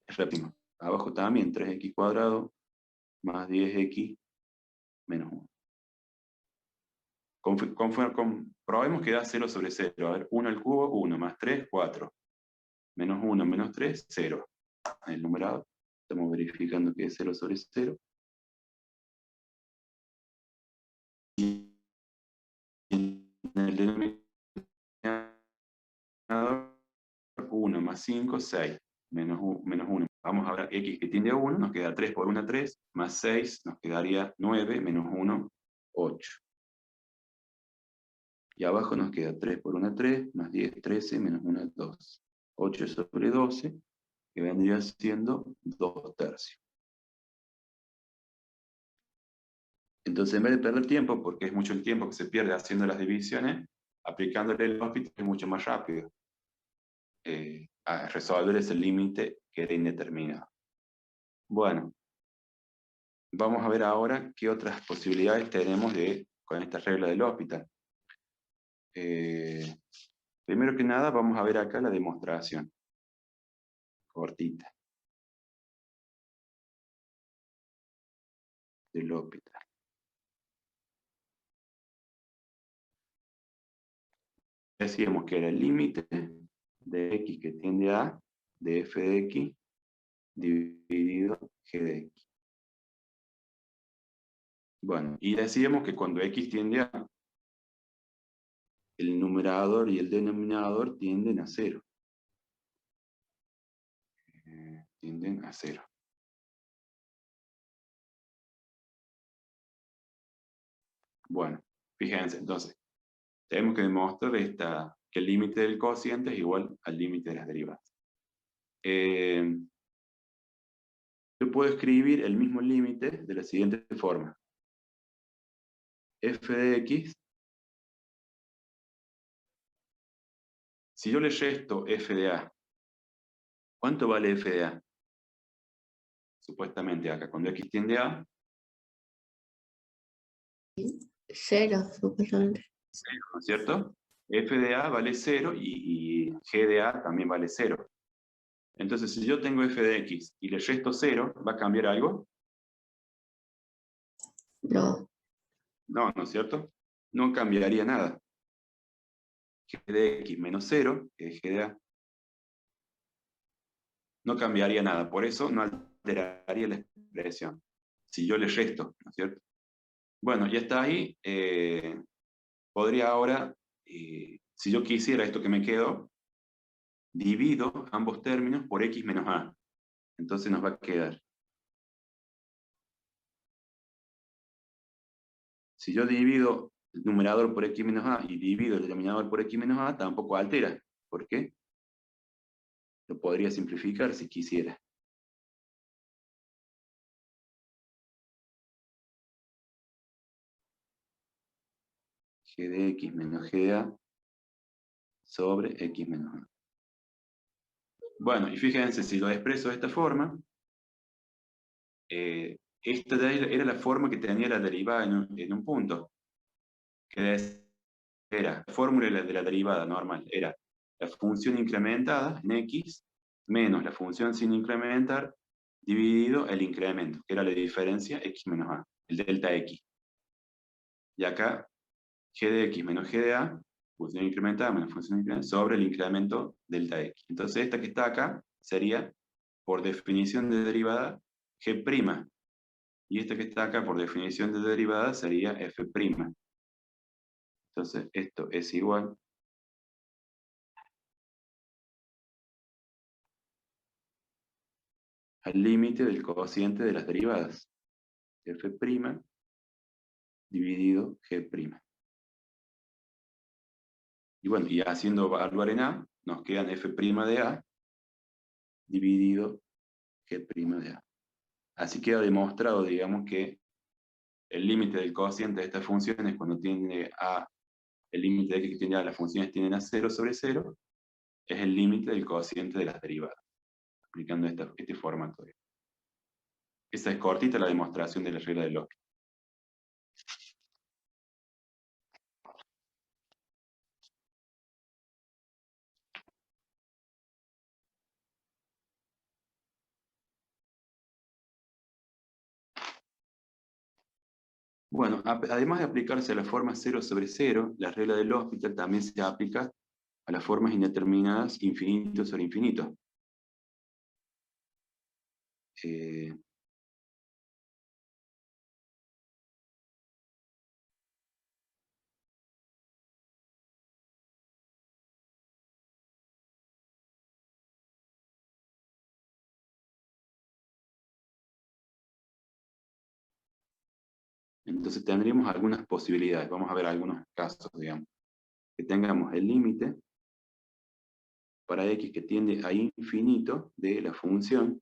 Es rápido. Abajo también 3x cuadrado más 10x menos 1. Comprobemos que da 0 sobre 0. A ver, 1 al cubo, 1, más 3, 4. Menos 1, menos 3, 0. El numerador. Estamos verificando que es 0 sobre 0. denominador 1 más 5, 6, menos 1. Vamos a ver x que tiende a 1, nos queda 3 por 1, 3, más 6 nos quedaría 9, menos 1, 8. Y abajo nos queda 3 por 1, 3, más 10, 13, menos 1, 2. 8 sobre 12, que vendría siendo 2 tercios. Entonces, en vez de perder tiempo, porque es mucho el tiempo que se pierde haciendo las divisiones, aplicándole el L'Hopital es mucho más rápido a resolver ese límite que era indeterminado. Bueno, vamos a ver ahora qué otras posibilidades tenemos con esta regla del L'Hopital. Primero que nada, vamos a ver acá la demostración. Cortita. Del L'Hopital. Decíamos que era el límite de x que tiende a de f de x dividido g de x. Bueno, y decíamos que cuando x tiende a, el numerador y el denominador tienden a 0. Tienden a 0. Bueno, fíjense, entonces, tenemos que demostrar que el límite del cociente es igual al límite de las derivadas. Yo puedo escribir el mismo límite de la siguiente forma. F de x, si yo le resto f de a, ¿cuánto vale f de a? Supuestamente acá, cuando x tiende a, 0, supuestamente. ¿no es cierto? F de a vale 0 y g de a también vale 0. Entonces, si yo tengo f de x y le resto 0, ¿va a cambiar algo? No. No, ¿no es cierto? No cambiaría nada. G de x menos 0, que es g de a, no cambiaría nada. Por eso no alteraría la expresión. Si yo le resto, ¿no es cierto? Bueno, ya está ahí. Podría ahora, si yo quisiera esto que me quedó, divido ambos términos por x menos a. Entonces nos va a quedar. Si yo divido el numerador por x menos a y divido el denominador por x menos a, tampoco altera. ¿Por qué? Lo podría simplificar si quisiera. G de x menos g de a sobre x menos a. Bueno, y fíjense, si lo expreso de esta forma, esta era la forma que tenía la derivada en un punto. Que era, la fórmula de la derivada normal era la función incrementada en x menos la función sin incrementar dividido el incremento, que era la diferencia x menos a, el delta x. Y acá, g de x menos g de a, función incrementada menos función incrementada, sobre el incremento delta x. Entonces esta que está acá sería, por definición de derivada, g'. Y esta que está acá, por definición de derivada, sería f'. Entonces esto es igual al límite del cociente de las derivadas. F' dividido g'. Y bueno, y haciendo evaluar en a, nos quedan f' de a dividido g' de a. Así queda demostrado, digamos, que el límite del cociente de estas funciones cuando tiende a, el límite de x que tiende a las funciones tienden a 0 sobre 0, es el límite del cociente de las derivadas, aplicando este formato. Esa es cortita la demostración de la regla de L'Hopital. Bueno, además de aplicarse a la forma 0 sobre 0, la regla de L'Hopital también se aplica a las formas indeterminadas infinito sobre infinito. Entonces tendríamos algunas posibilidades. Vamos a ver algunos casos, digamos. Que tengamos el límite para x que tiende a infinito de la función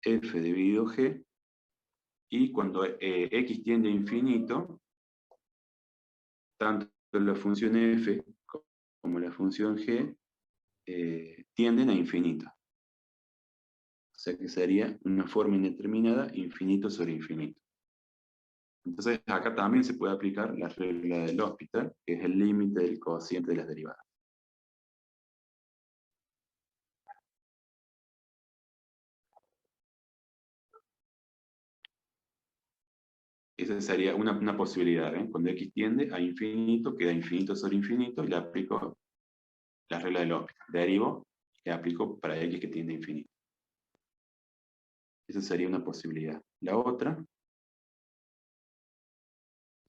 f dividido g, y cuando x tiende a infinito, tanto la función f como la función g tienden a infinito. O sea que sería una forma indeterminada, infinito sobre infinito. Entonces acá también se puede aplicar la regla del L'Hospital, que es el límite del cociente de las derivadas. Esa sería una posibilidad, ¿eh? Cuando x tiende a infinito, queda infinito sobre infinito, y le aplico la regla del L'Hospital. Derivo y aplico para x que tiende a infinito. Esa sería una posibilidad. La otra,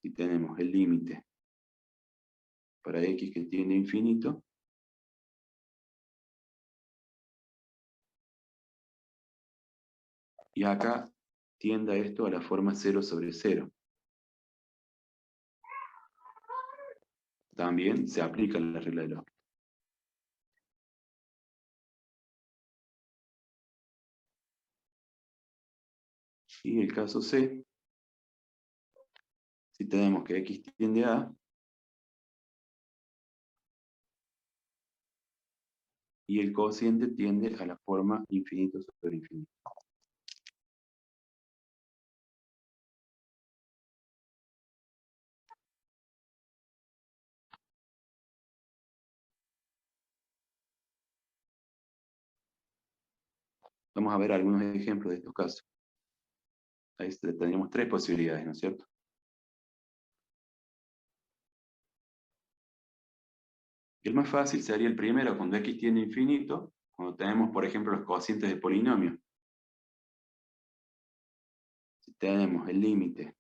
si tenemos el límite para x que tiende a infinito, y acá tienda esto a la forma 0 sobre 0. También se aplica la regla del L'Hospital. Y el caso C, si tenemos que x tiende a, y el cociente tiende a la forma infinito sobre infinito. Vamos a ver algunos ejemplos de estos casos. Ahí tenemos tres posibilidades, ¿no es cierto? El más fácil sería el primero, cuando x tiende a infinito, cuando tenemos, por ejemplo, los cocientes de polinomios. Si tenemos el límite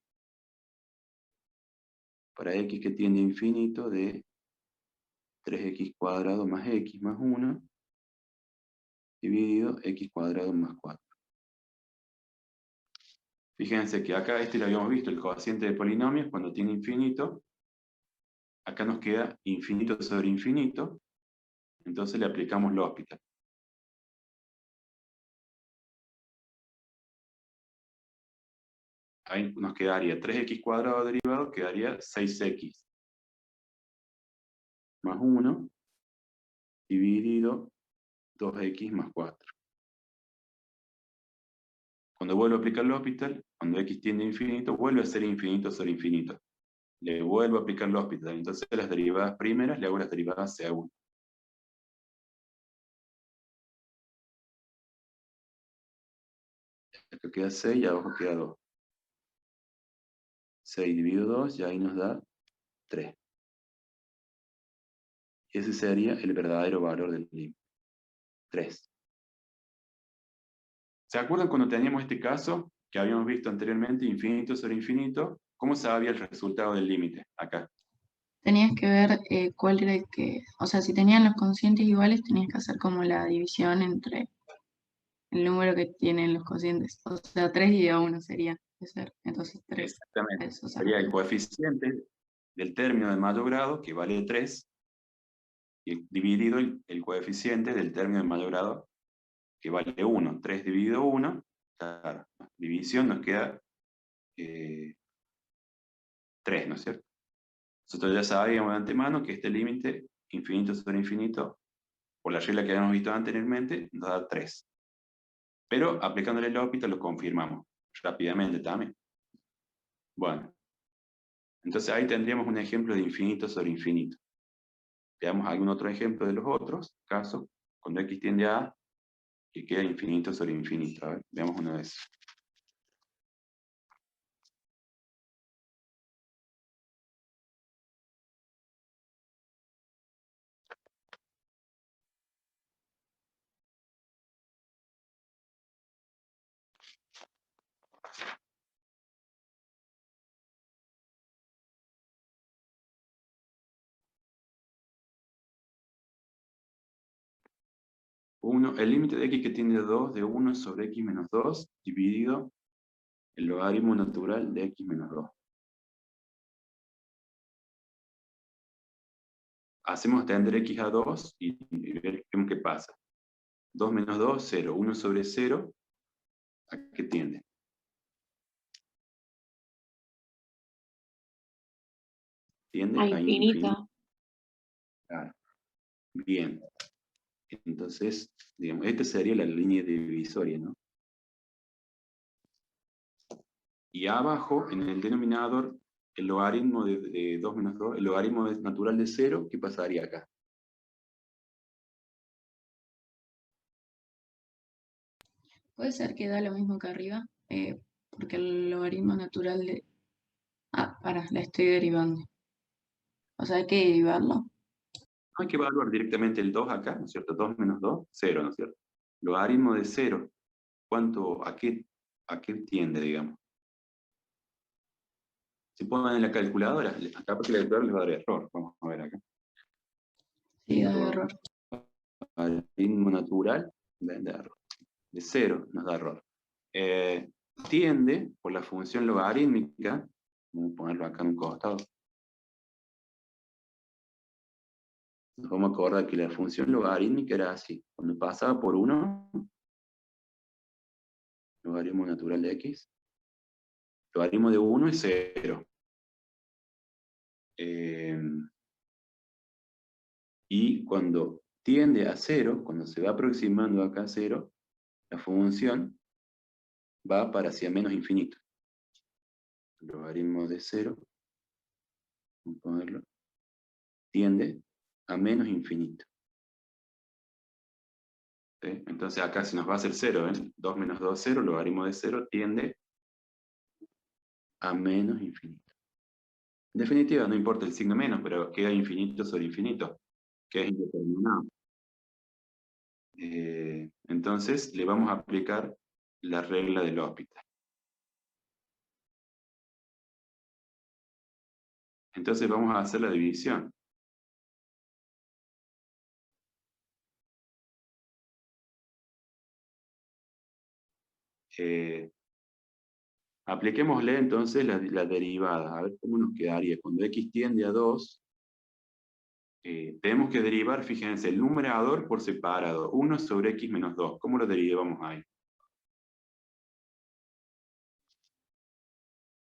para x que tiende a infinito de 3x cuadrado más x más 1, dividido x cuadrado más 4. Fíjense que acá lo habíamos visto, el cociente de polinomios, cuando tiene infinito, acá nos queda infinito sobre infinito, entonces le aplicamos L'Hospital. Ahí nos quedaría 3x cuadrado derivado, quedaría 6x más 1, dividido 2x más 4. Cuando vuelvo a aplicar L'Hospital, cuando x tiende a infinito, vuelve a ser infinito sobre infinito. Le vuelvo a aplicar L'Hospital, entonces las derivadas primeras le hago las derivadas segundas. Acá queda 6 y abajo queda 2. 6 dividido 2, y ahí nos da 3. Y ese sería el verdadero valor del límite. 3. ¿Se acuerdan cuando teníamos este caso que habíamos visto anteriormente, infinito sobre infinito? ¿Cómo sabía el resultado del límite? Acá. Tenías que ver cuál era el que, o sea, si tenían los cocientes iguales, tenías que hacer como la división entre el número que tienen los cocientes. O sea, 3 y a 1 sería de ser. Entonces 3. Exactamente. Eso, Sería el coeficiente del término de mayor grado, que vale 3, y dividido el coeficiente del término de mayor grado, que vale 1. 3 dividido 1, claro, división nos queda 3, ¿no es cierto? Nosotros ya sabíamos de antemano que este límite, infinito sobre infinito, por la regla que habíamos visto anteriormente, nos da 3. Pero aplicándole el L'Hospital lo confirmamos rápidamente también. Bueno, entonces ahí tendríamos un ejemplo de infinito sobre infinito. Veamos algún otro ejemplo de los otros casos, cuando x tiende a A, que queda infinito sobre infinito. A ver, veamos uno de esos. El límite de x que tiende a 2 de 1 sobre x menos 2 dividido el logaritmo natural de x menos 2. Hacemos tender x a 2 y vemos qué pasa. 2 menos 2, 0. 1 sobre 0, ¿a qué tiende? Tiende A a infinito. infinito. Claro. Bien. Entonces, digamos, esta sería la línea divisoria, ¿no? Y abajo, en el denominador, el logaritmo de 2 menos 2, el logaritmo natural de 0, ¿qué pasaría acá? Puede ser que da lo mismo que arriba, porque el logaritmo natural de... Ah, la estoy derivando. O sea, hay que derivarlo. No hay que evaluar directamente el 2 acá, ¿no es cierto? 2 menos 2, 0, ¿no es cierto? Logaritmo de 0, a qué tiende, digamos? Si ponen en la calculadora, acá porque la calculadora les va a dar error, vamos a ver acá. Sí, da error. Logaritmo natural de error. De 0 nos da error. Tiende, por la función logarítmica, vamos a ponerlo acá en un costado. Nos vamos a acordar que la función logarítmica era así. Cuando pasaba por 1, logaritmo natural de x, logaritmo de 1 es 0. Y cuando tiende a 0, cuando se va aproximando acá a 0, la función va para hacia menos infinito. Logaritmo de 0, vamos a ponerlo, tiende a menos infinito. ¿Sí? Entonces acá se nos va a hacer 0, ¿eh? 2 menos 2, 0, logaritmo de 0 tiende a menos infinito. En definitiva, no importa el signo menos, pero queda infinito sobre infinito, que es indeterminado. Entonces le vamos a aplicar la regla del L'Hopital. Entonces vamos a hacer la división. Apliquémosle entonces la derivada, a ver cómo nos quedaría. Cuando x tiende a 2, tenemos que derivar, fíjense, el numerador por separado, 1 sobre x menos 2. ¿Cómo lo derivamos ahí?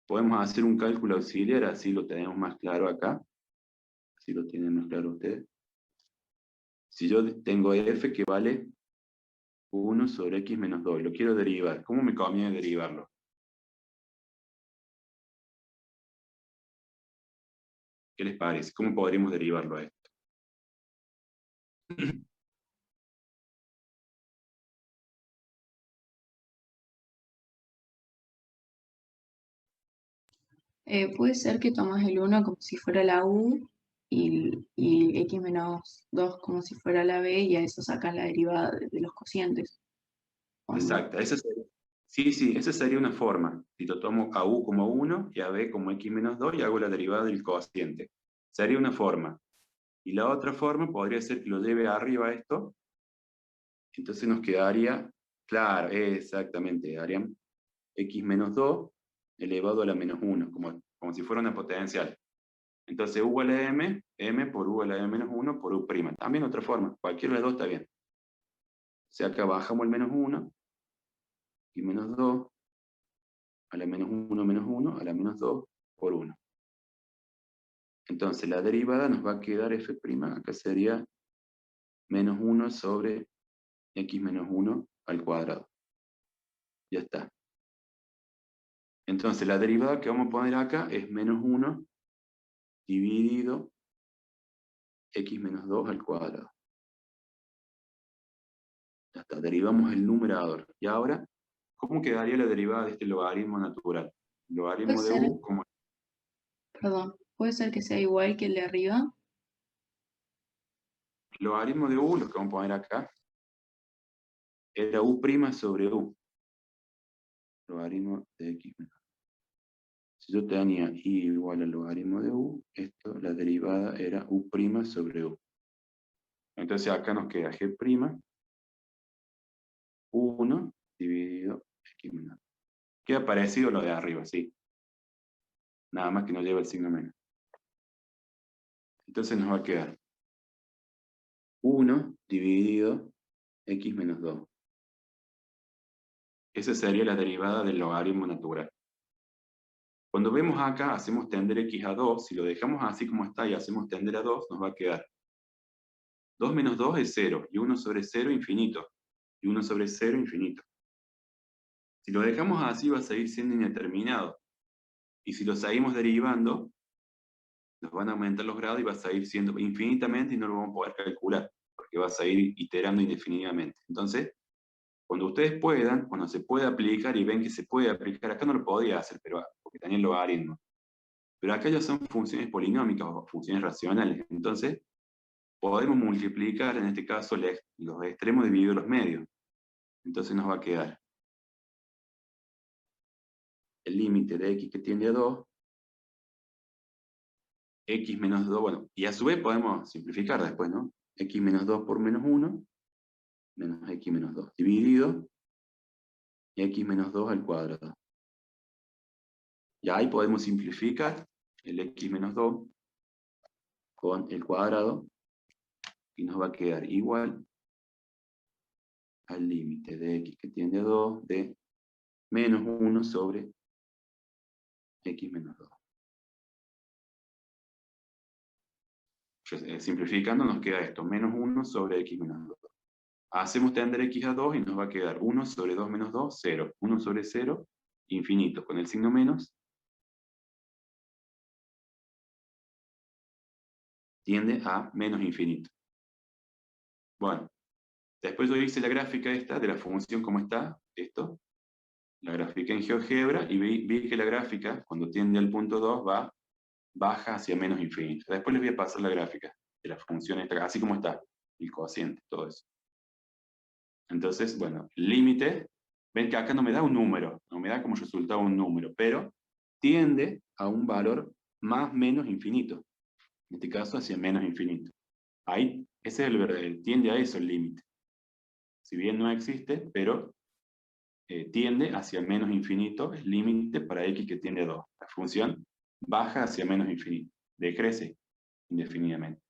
Podemos hacer un cálculo auxiliar, así lo tenemos más claro acá. Así lo tienen más claro ustedes. Si yo tengo f que vale 1 sobre x menos 2, lo quiero derivar, ¿cómo me conviene derivarlo? ¿Qué les parece? ¿Cómo podríamos derivarlo a esto? Puede ser que tomas el 1 como si fuera la U y x menos 2 como si fuera la B y a eso sacas la derivada de los cocientes. ¿O no? Exacto, sí, esa sería una forma. Si lo tomo a u como 1 y a b como x menos 2 y hago la derivada del cociente. Sería una forma. Y la otra forma podría ser que lo lleve arriba a esto. Entonces nos quedaría, claro, exactamente, darían x menos 2 elevado a la menos 1, como si fuera una potencial. Entonces u a la m, m por u a la m menos 1 por u'. También otra forma, cualquiera de las dos está bien. O sea, acá bajamos el menos 1, y menos 2, a la menos 1 menos 1, a la menos 2 por 1. Entonces la derivada nos va a quedar f', acá sería menos 1 sobre x menos 1 al cuadrado. Ya está. Entonces la derivada que vamos a poner acá es menos 1 dividido x menos 2 al cuadrado. Ya está, derivamos el numerador. Y ahora, ¿cómo quedaría la derivada de este logaritmo natural? Logaritmo Puede de ser, u como perdón, puede ser que sea igual que el de arriba. logaritmo de u, lo que vamos a poner acá, era u' sobre u. Logaritmo de x menos. Si yo tenía i igual al logaritmo de u, la derivada era u' sobre u. Entonces acá nos queda g', 1 dividido x menos. Queda parecido a lo de arriba, ¿sí? Nada más que no lleva el signo menos. Entonces nos va a quedar 1 dividido x menos 2. Esa sería la derivada del logaritmo natural. Cuando vemos acá, hacemos tender x a 2. Si lo dejamos así como está y hacemos tender a 2, nos va a quedar 2 menos 2 es 0, y 1 sobre 0 infinito, y 1 sobre 0 infinito. Si lo dejamos así va a seguir siendo indeterminado. Y si lo seguimos derivando, nos van a aumentar los grados y va a seguir siendo infinitamente y no lo vamos a poder calcular, porque va a seguir iterando indefinidamente. Entonces, cuando ustedes puedan, cuando se pueda aplicar y ven que se puede aplicar, acá no lo podía hacer, pero porque tenía el logaritmo. Pero acá ya son funciones polinómicas o funciones racionales. Entonces, podemos multiplicar, en este caso, los extremos dividido los medios. Entonces nos va a quedar el límite de x que tiende a 2, x menos 2, bueno, y a su vez podemos simplificar después, ¿no? X menos 2 por menos 1, menos x menos 2, dividido x menos 2 al cuadrado. Y ahí podemos simplificar el x menos 2 con el cuadrado, y nos va a quedar igual al límite de x que tiende a 2 de menos 1 sobre x menos 2. Simplificando nos queda esto, menos 1 sobre x menos 2. Hacemos tender x a 2 y nos va a quedar 1 sobre 2 menos 2, 0. 1 sobre 0, infinito, con el signo menos, tiende a menos infinito. Bueno, después yo hice la gráfica esta, de la función como está, esto, la grafiqué en GeoGebra, y vi que la gráfica, cuando tiende al punto 2, baja hacia menos infinito. Después les voy a pasar la gráfica de la función esta, así como está, el cociente, todo eso. Entonces, bueno, el límite, ven que acá no me da un número, no me da como resultado un número, pero tiende a un valor más menos infinito. En este caso, hacia menos infinito. Ahí, ese es el verdadero, tiende a eso el límite. Si bien no existe, pero tiende hacia menos infinito, el límite para x que tiende a 2. La función baja hacia menos infinito, decrece indefinidamente.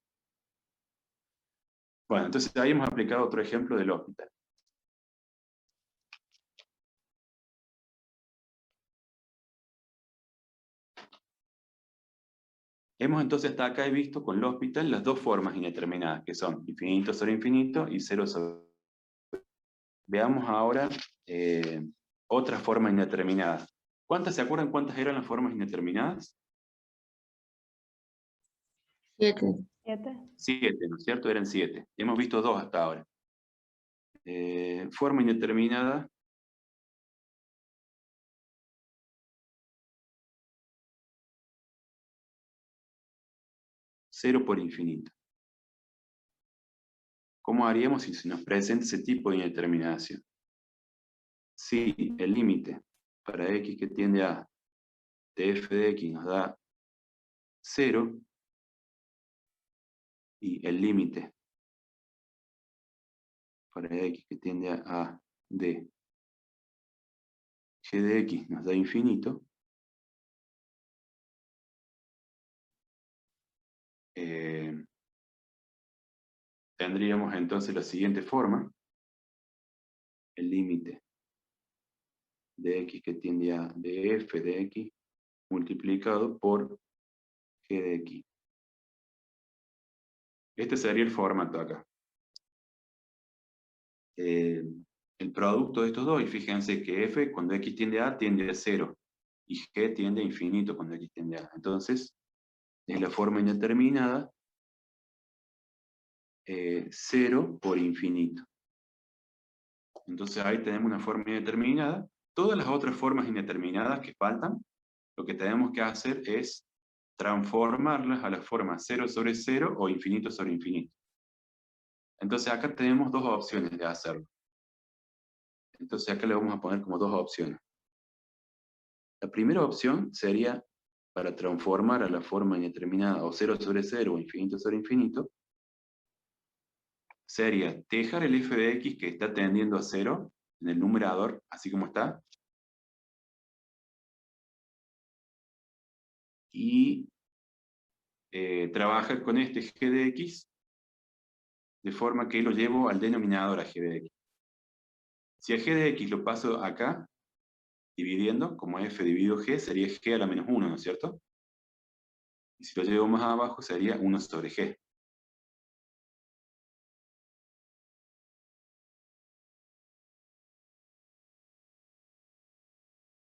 Bueno, entonces ahí hemos aplicado otro ejemplo del L'Hopital. Hemos entonces hasta acá visto con L'Hopital las dos formas indeterminadas, que son infinito sobre infinito y 0 sobre... Veamos ahora otra forma indeterminada. ¿Cuántas se acuerdan cuántas eran las formas indeterminadas? 7. 7, ¿no es cierto? Eran 7. Hemos visto 2 hasta ahora. Forma indeterminada. Cero por infinito. ¿Cómo haríamos si se nos presenta ese tipo de indeterminación? Si el límite para x que tiende a df de x nos da 0, y el límite para x que tiende a d g de x nos da infinito, tendríamos entonces la siguiente forma: el límite de x que tiende a df de x multiplicado por g de x. Este sería el formato acá. El producto de estos dos, y fíjense que f cuando x tiende a 0, y g tiende a infinito cuando x tiende a. Entonces, es la forma indeterminada 0 por infinito. Entonces ahí tenemos una forma indeterminada. Todas las otras formas indeterminadas que faltan, lo que tenemos que hacer es transformarlas a la forma 0 sobre 0 o infinito sobre infinito. Entonces acá tenemos dos opciones de hacerlo. Entonces acá le vamos a poner como dos opciones. La primera opción sería, para transformar a la forma indeterminada o 0 sobre 0 o infinito sobre infinito, sería dejar el f de x que está tendiendo a 0 en el numerador, así como está, y trabaja con este g de x, de forma que lo llevo al denominador a g de x. Si a g de x lo paso acá, dividiendo, como f dividido g, sería g a la menos 1, ¿no es cierto? Y si lo llevo más abajo, sería 1 sobre g.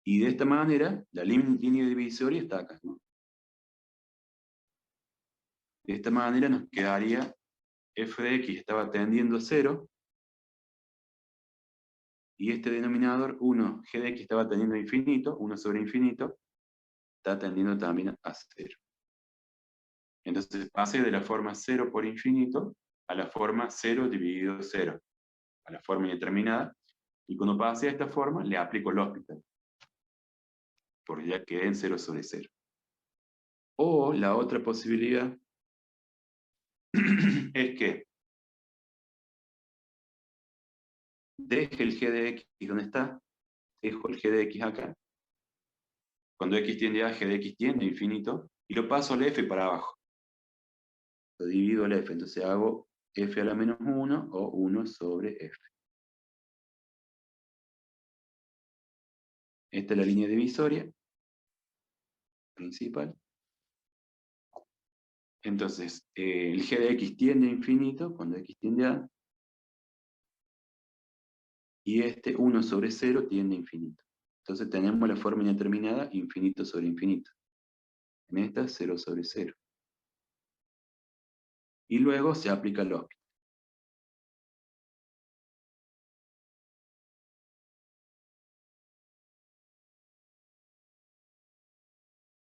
Y de esta manera, la línea divisoria está acá, ¿no? De esta manera nos quedaría f de x estaba tendiendo a 0, y este denominador 1, g de x estaba tendiendo a infinito, 1 sobre infinito, está tendiendo también a 0. Entonces pasé de la forma 0 por infinito a la forma 0 dividido 0, a la forma indeterminada, y cuando pase a esta forma le aplico el L'Hopital, porque ya quedé en 0 sobre 0. O la otra posibilidad es que deje el g de x donde está, dejo el g de x acá, cuando x tiende a, g de x tiende a infinito, y lo paso al f para abajo. Lo divido al f, entonces hago f a la menos 1 o 1 sobre f. Esta es la línea divisoria principal. Entonces, el g de x tiende a infinito, cuando x tiende a, y este 1 sobre 0 tiende a infinito. Entonces tenemos la forma indeterminada infinito sobre infinito. En esta 0 sobre 0. Y luego se aplica el L'Hopital.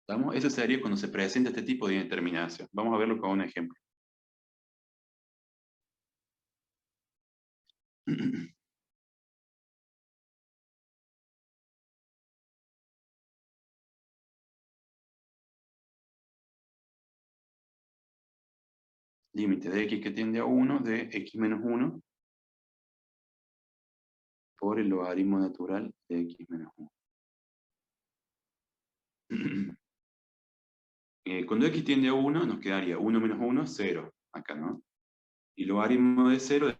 ¿Estamos? Eso sería cuando se presenta este tipo de indeterminación. Vamos a verlo con un ejemplo. Límite de x que tiende a 1 de x menos 1 por el logaritmo natural de x menos 1. Cuando x tiende a 1 nos quedaría 1 menos 1, 0. Acá, ¿no? Y logaritmo de 0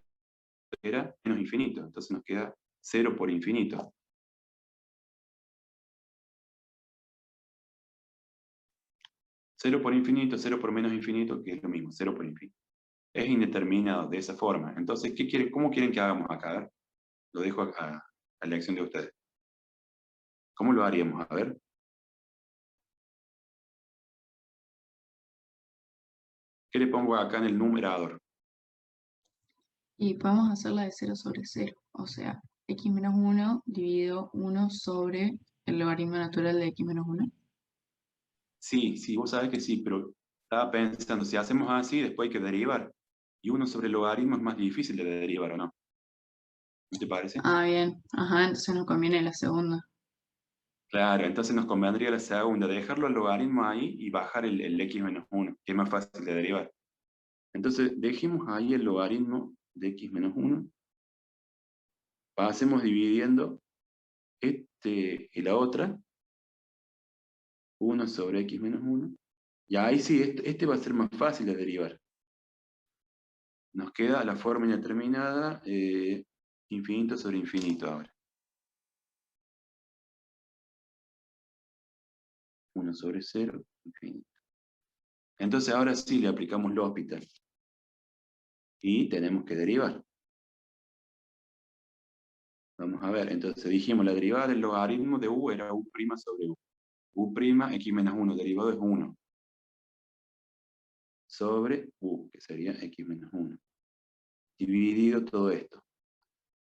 era menos infinito. Entonces nos queda 0 por infinito. Cero por infinito, 0 por menos infinito, que es lo mismo, 0 por infinito. Es indeterminado de esa forma. Entonces, ¿cómo quieren que hagamos acá? A ver, lo dejo a la elección de ustedes. ¿Cómo lo haríamos? A ver. ¿Qué le pongo acá en el numerador? Y podemos hacerla de 0 sobre 0. O sea, x menos 1 dividido 1 sobre el logaritmo natural de x menos 1. Sí, vos sabés que sí, pero estaba pensando, si hacemos así, después hay que derivar. Y 1 sobre el logaritmo es más difícil de derivar, ¿o no? ¿No te parece? Ah, bien. Ajá, entonces nos conviene la segunda. Claro, entonces nos convendría la segunda, dejarlo al logaritmo ahí y bajar el x menos 1, que es más fácil de derivar. Entonces, dejemos ahí el logaritmo de x menos 1. Pasemos dividiendo este y la otra. 1 sobre x menos 1. Y ahí sí, este va a ser más fácil de derivar. Nos queda la forma indeterminada, infinito sobre infinito ahora. 1 sobre 0, infinito. Entonces ahora sí le aplicamos L'Hopital. Y tenemos que derivar. Vamos a ver, entonces dijimos la derivada del logaritmo de u era u' sobre u. U', x menos 1, derivado es 1. Sobre u, que sería x menos 1. Dividido todo esto.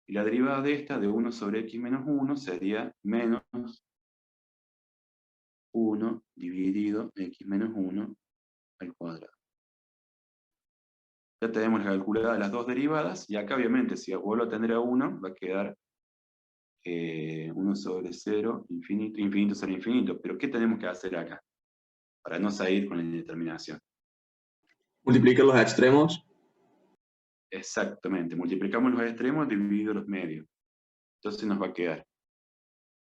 Y la derivada de esta, de 1 sobre x menos 1, sería menos 1 dividido x menos 1 al cuadrado. Ya tenemos calculadas las dos derivadas, y acá obviamente si vuelvo a tender a 1, va a quedar 1 sobre 0, infinito, infinito sobre infinito. Pero ¿qué tenemos que hacer acá? Para no salir con la indeterminación. Multiplica los extremos. Exactamente, multiplicamos los extremos dividido los medios. Entonces nos va a quedar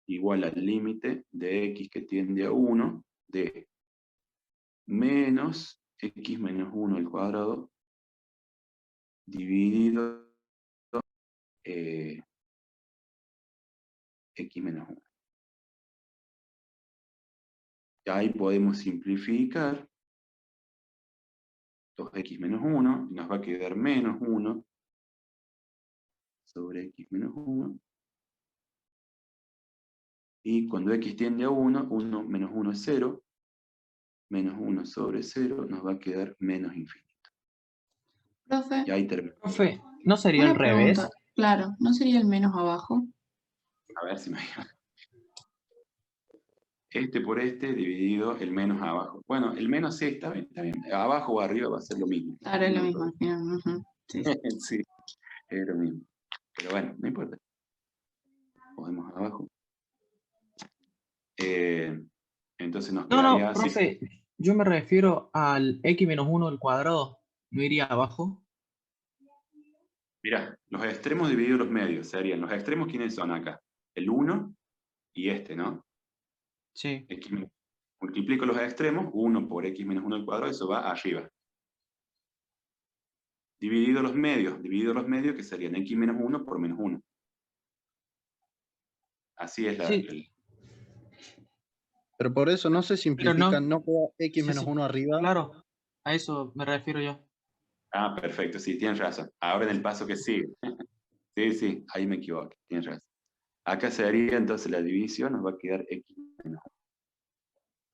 igual al límite de x que tiende a 1 de menos x menos 1 al cuadrado dividido x menos 1. Y ahí podemos simplificar 2x menos 1, y nos va a quedar menos 1 sobre x menos 1. Y cuando x tiende a 1, 1 menos 1 es 0, menos 1 sobre 0 nos va a quedar menos infinito. Profe, Y ahí termina. Profe, ¿no sería al una revés? pregunta. Claro, ¿no sería el menos abajo? A ver si me este por este dividido el menos abajo. Bueno, el menos sí, está bien, está bien. Abajo o arriba va a ser lo mismo. Claro, es lo No hay mismo al final. Ujú, sí, sí. problema. Sí, es lo mismo. Pero bueno, no importa. Podemos abajo. Entonces nos No, quedaría no, así. profe, yo me refiero al x menos 1 al cuadrado. ¿No iría abajo? Mirá, los extremos divididos los medios serían, los extremos, ¿quiénes son acá? El 1 y este, ¿no? Sí. Multiplico los extremos, 1 por x menos 1 al cuadrado, eso va arriba. Dividido los medios que serían x menos 1 por menos 1. Así es Sí, Pero por eso no se pero simplifica, no. no queda x Sí, menos sí, 1 arriba. claro, a eso me refiero yo. Ah, perfecto, sí, tienes razón. Ahora en el paso que sigue. Sí, sí, ahí me equivoqué, tienes razón. Acá sería entonces la división, nos va a quedar x menos 1.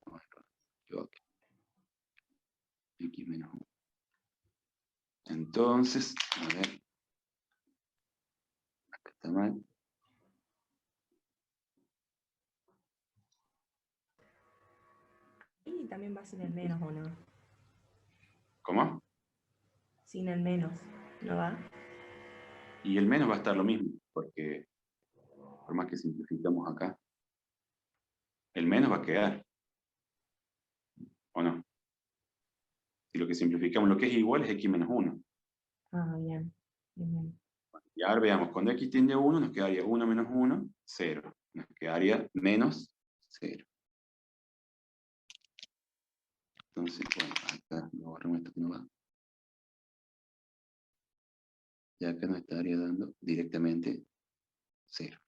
No, me equivoqué. X menos 1. Entonces, a ver. Acá está mal. Y también va sin el menos, ¿o no? ¿Cómo? Sin el menos, ¿no va? Y el menos va a estar lo mismo, porque por más que simplificamos acá, el menos va a quedar, ¿o no? Si lo que simplificamos, lo que es igual es x menos 1. Ah, bien. Bien, bien. Y ahora veamos, cuando x tiende a 1, nos quedaría 1 menos 1, 0. Nos quedaría menos 0. Entonces, bueno, acá lo borramos esto que no va. Y acá nos estaría dando directamente 0.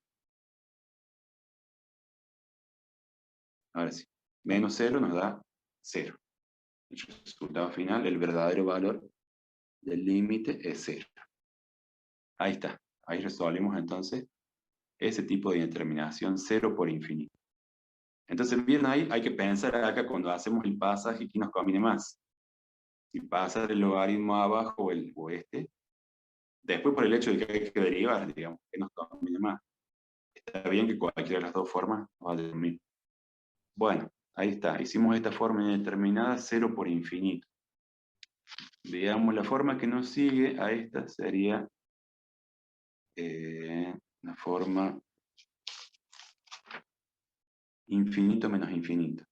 Ahora sí, menos 0 nos da 0. El resultado final, el verdadero valor del límite es 0. Ahí está. Ahí resolvimos entonces ese tipo de determinación 0 por infinito. Entonces, bien ahí, hay que pensar acá cuando hacemos el pasaje que nos conviene más. Si pasa el logaritmo abajo o este, después por el hecho de que hay que derivar, digamos, que nos conviene más. Está bien que cualquiera de las dos formas va a dar lo mismo. Bueno, ahí está. Hicimos esta forma indeterminada 0 por infinito. Digamos, la forma que nos sigue a esta sería la forma infinito menos infinito.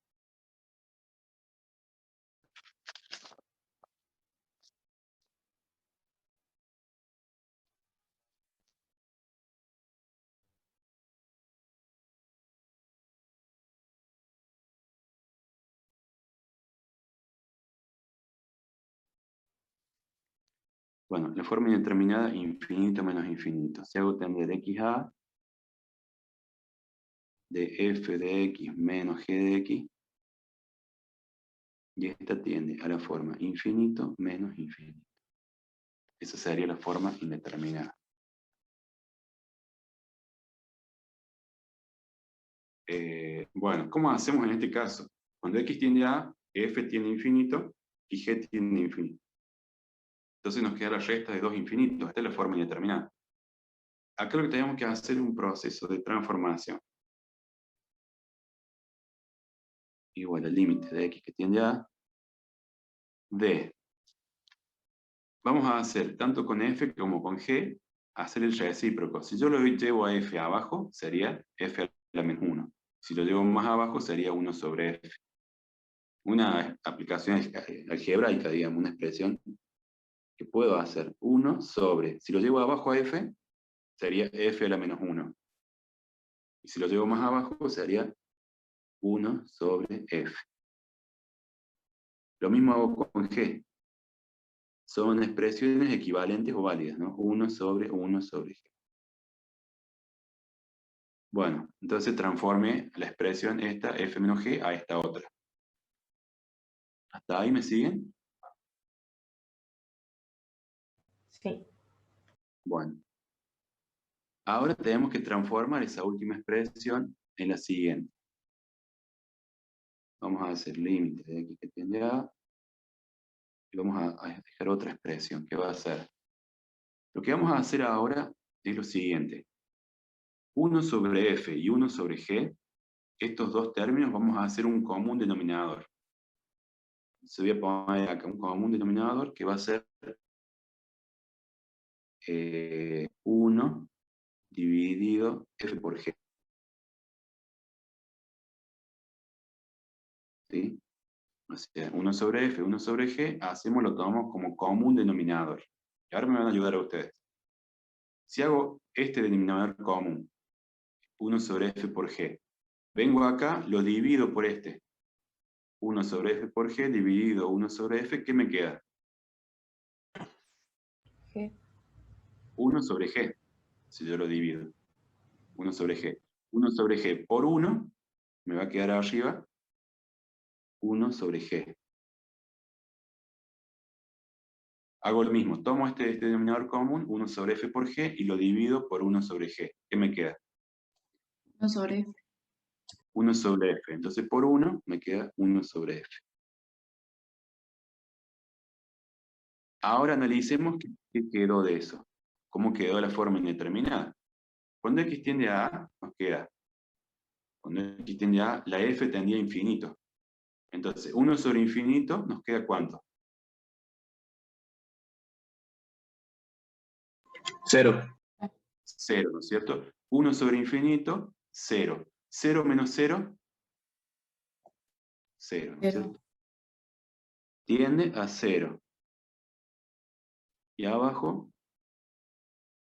Bueno, la forma indeterminada infinito menos infinito. Si hago tender xa de f de x menos g de x, y esta tiende a la forma infinito menos infinito. Esa sería la forma indeterminada. Bueno, ¿cómo hacemos en este caso? Cuando x tiende a, f tiende a infinito y g tiende a infinito. Entonces nos queda la resta de dos infinitos. Esta es la forma indeterminada. Acá lo que tenemos que hacer es un proceso de transformación. Igual al límite de x que tiende a d. Vamos a hacer, tanto con f como con g, hacer el recíproco. Si yo lo llevo a f abajo, sería f a la menos 1. Si lo llevo más abajo, sería 1 sobre f. Una aplicación algebraica, digamos, una expresión que puedo hacer 1 sobre, si lo llevo abajo a f, sería f a la menos 1. Y si lo llevo más abajo, sería 1 sobre f. Lo mismo hago con G. Son expresiones equivalentes o válidas, ¿no? 1 sobre G. Bueno, entonces transforme la expresión esta, f menos g, a esta otra. ¿Hasta ahí me siguen? Sí. Bueno. Ahora tenemos que transformar esa última expresión en la siguiente. Vamos a hacer límite de x que tiende a, y vamos a dejar otra expresión que va a ser. Lo que vamos a hacer ahora es lo siguiente. 1 sobre f y 1 sobre g, estos dos términos vamos a hacer un común denominador. Se voy a poner acá un común denominador que va a ser 1 dividido f por g. ¿Sí? O sea, 1 sobre f, 1 sobre g, lo tomamos como común denominador. Y ahora me van a ayudar a ustedes. Si hago este denominador común, 1 sobre f por g, vengo acá, lo divido por este. 1 sobre f por g dividido 1 sobre f, ¿qué me queda? G. 1 sobre g, si yo lo divido. 1 sobre g. 1 sobre g por 1, me va a quedar arriba 1 sobre g. Hago lo mismo, tomo este denominador común, 1 sobre f por g, y lo divido por 1 sobre g. ¿Qué me queda? 1 sobre f. 1 sobre f. Entonces por 1 me queda 1 sobre f. Ahora analicemos qué quedó de eso. ¿Cómo quedó la forma indeterminada? Cuando x tiende a a, nos queda. Cuando x tiende a a, la f tendía a infinito. Entonces, 1 sobre infinito, ¿nos queda cuánto? 0. 0, ¿no es cierto? 1 sobre infinito, 0. 0 menos 0, 0, ¿no es Cero. cierto? Tiende a 0. Y abajo,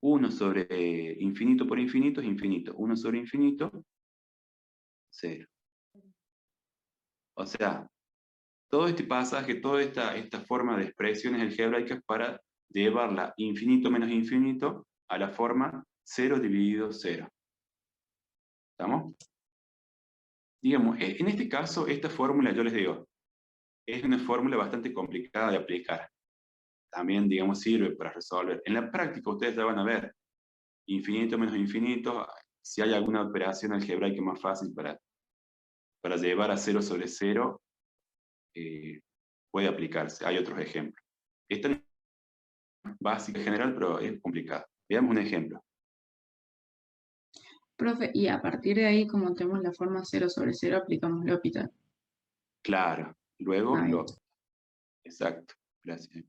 1 sobre infinito por infinito es infinito. 1 sobre infinito, 0. O sea, todo este pasaje, toda esta forma de expresiones algebraicas para llevarla infinito menos infinito a la forma 0 dividido 0. ¿Estamos? Digamos, en este caso, esta fórmula, yo les digo, es una fórmula bastante complicada de aplicar. También, digamos, sirve para resolver. En la práctica ustedes ya van a ver infinito menos infinito, si hay alguna operación algebraica más fácil para llevar a 0 sobre 0, puede aplicarse. Hay otros ejemplos. Esta es básica general, pero es complicada. Veamos un ejemplo. Profe, y a partir de ahí, como tenemos la forma 0 sobre 0, aplicamos L'Hopital. Claro. Luego, Ahí. exacto. Gracias.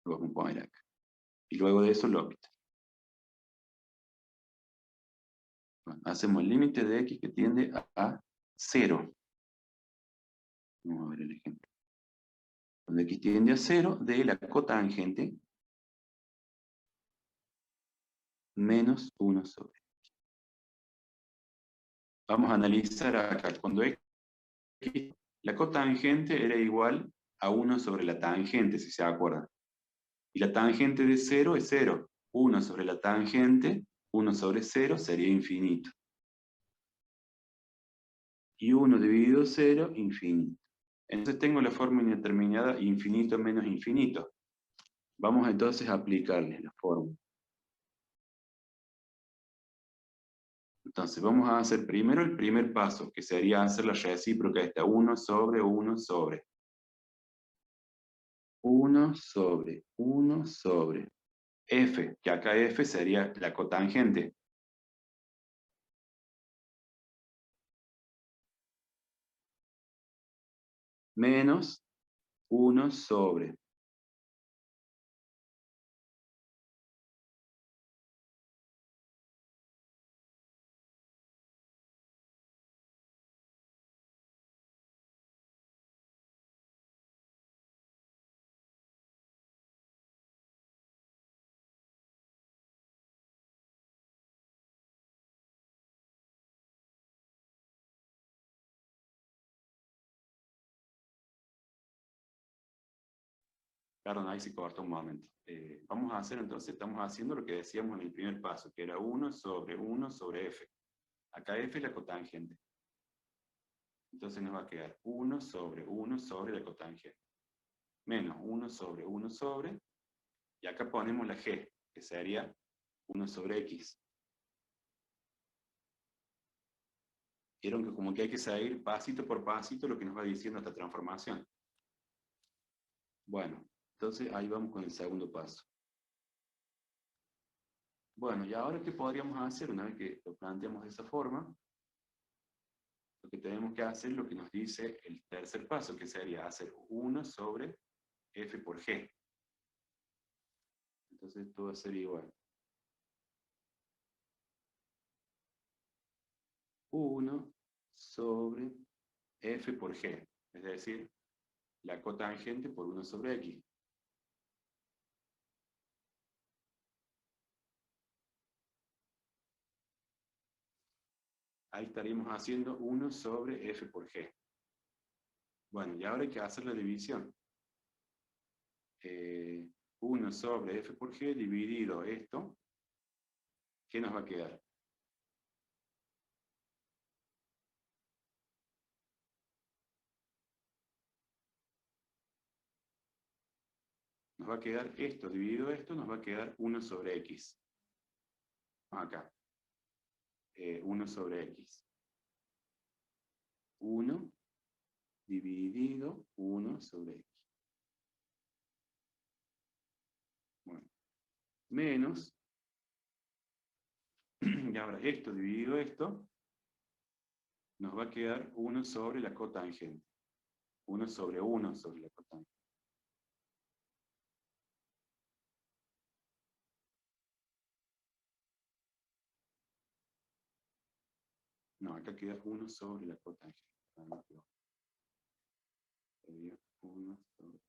Lo vamos a poner acá. Y luego de eso, L'Hopital. Bueno, hacemos el límite de x que tiende a 0. Vamos a ver el ejemplo. Cuando x tiende a 0, de la cotangente menos 1 sobre. Vamos a analizar acá. Cuando x, la cotangente era igual a 1 sobre la tangente, si se acuerdan. Y la tangente de 0 es 0. 1 sobre la tangente, 1 sobre 0 sería infinito. Y 1 dividido 0, infinito. Entonces tengo la forma indeterminada infinito menos infinito. Vamos entonces a aplicarle la fórmula. Entonces vamos a hacer primero el primer paso, que sería hacer la recíproca de esta 1 sobre 1 sobre. 1 sobre 1 sobre f, que acá f sería la cotangente. Menos 1 sobre Perdón, ahí se corta un momento. Vamos a hacer entonces, estamos haciendo lo que decíamos en el primer paso, que era 1 sobre f. Acá f es la cotangente. Entonces nos va a quedar 1 sobre la cotangente. Menos 1 sobre, y acá ponemos la g, que sería 1 sobre x. Vieron que como que hay que seguir pasito por pasito lo que nos va diciendo esta transformación. Bueno, entonces ahí vamos con el segundo paso. Bueno, ¿y ahora qué podríamos hacer una vez que lo planteamos de esa forma? Lo que tenemos que hacer es lo que nos dice el tercer paso, que sería hacer 1 sobre f por g. Entonces esto va a ser igual. 1 sobre f por g, es decir, la cotangente por 1 sobre x. Ahí estaríamos haciendo 1 sobre f por g. Bueno, y ahora hay que hacer la división. 1 sobre f por g dividido esto, ¿qué nos va a quedar? Nos va a quedar esto dividido esto, nos va a quedar 1 sobre x. Acá. 1 sobre x. 1 dividido 1 sobre x. Bueno. Menos. Y ahora esto dividido esto, nos va a quedar 1 sobre la cotangente. 1 sobre 1 sobre la cotangente. No, acá queda 1 sobre la cotangente. Sería 1 sobre.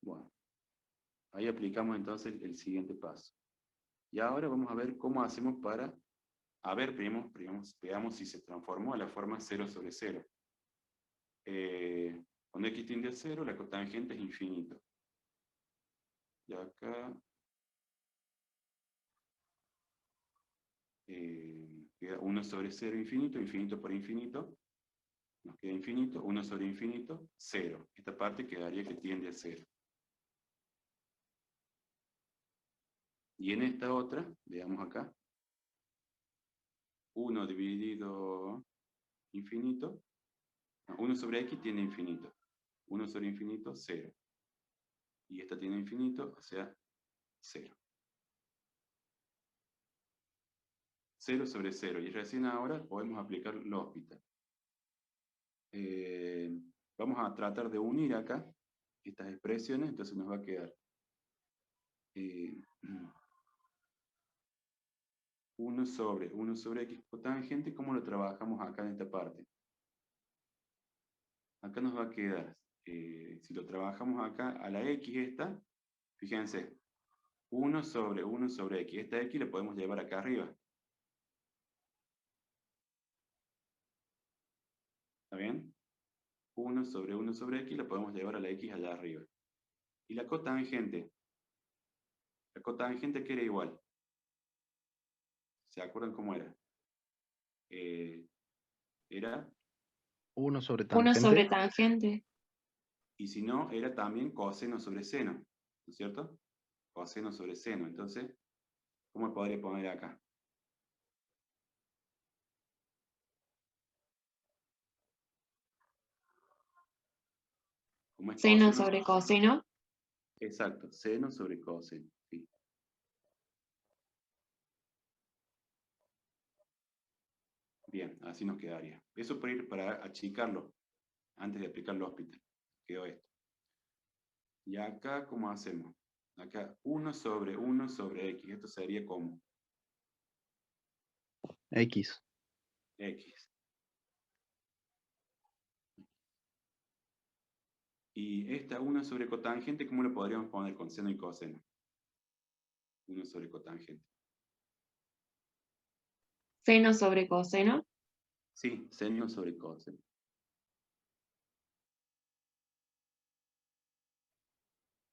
Bueno, ahí aplicamos entonces el siguiente paso. Y ahora vamos a ver cómo hacemos para, a ver, veamos si se transformó a la forma 0 sobre 0. Cuando x tiende a 0, la cotangente es infinito. Y acá queda 1 sobre 0 infinito, infinito por infinito, nos queda infinito, 1 sobre infinito, 0. Esta parte quedaría que tiende a 0. Y en esta otra, veamos acá, 1 dividido infinito, no, 1 sobre x tiene infinito, 1 sobre infinito, 0. Y esta tiene infinito, o sea, 0. 0 sobre 0, y recién ahora podemos aplicar l'Hospital. Vamos a tratar de unir acá estas expresiones, entonces nos va a quedar 1 sobre x cotangente. ¿Cómo lo trabajamos acá en esta parte? Acá nos va a quedar, si lo trabajamos acá a la x esta, fíjense, 1 sobre x. Esta x la podemos llevar acá arriba. ¿Está bien? 1 sobre x la podemos llevar a la x allá arriba. Y la cotangente que era igual. ¿Se acuerdan cómo era? Era, 1 sobre 1 tangente. sobre tangente. y si no, era también coseno sobre seno, ¿no es cierto? Coseno sobre seno. Entonces, ¿cómo podría poner acá? ¿Cómo es Seno coseno? sobre coseno. Exacto, seno sobre coseno. Sí. Bien, así nos quedaría. Eso para achicarlo, antes de aplicar el L'Hospital. Quedó esto. Y acá, ¿cómo hacemos? Acá, 1 sobre x. Esto sería como X. x. Y esta 1 sobre cotangente, ¿cómo lo podríamos poner con seno y coseno? 1 sobre cotangente. Seno sobre coseno. Sí, seno sobre coseno.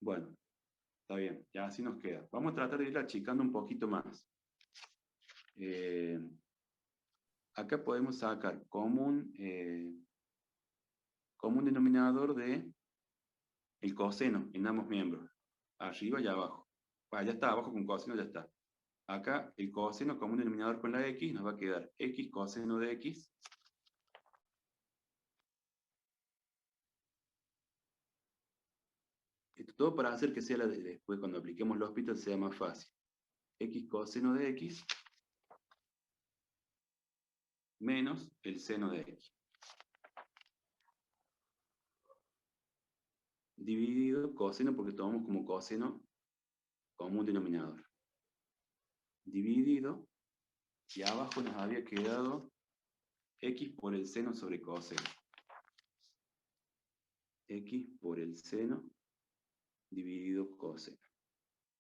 Bueno, está bien, ya así nos queda. Vamos a tratar de ir achicando un poquito más. Acá podemos sacar común denominador de el coseno en ambos miembros. Arriba y abajo. Ya está, abajo con coseno ya está. Acá el coseno común denominador con la x nos va a quedar x coseno de x. Esto todo para hacer que sea después cuando apliquemos los hospital sea más fácil. X coseno de x menos el seno de x. Dividido coseno porque tomamos como coseno común denominador. Dividido, y abajo nos había quedado x por el seno sobre coseno. X por el seno dividido coseno.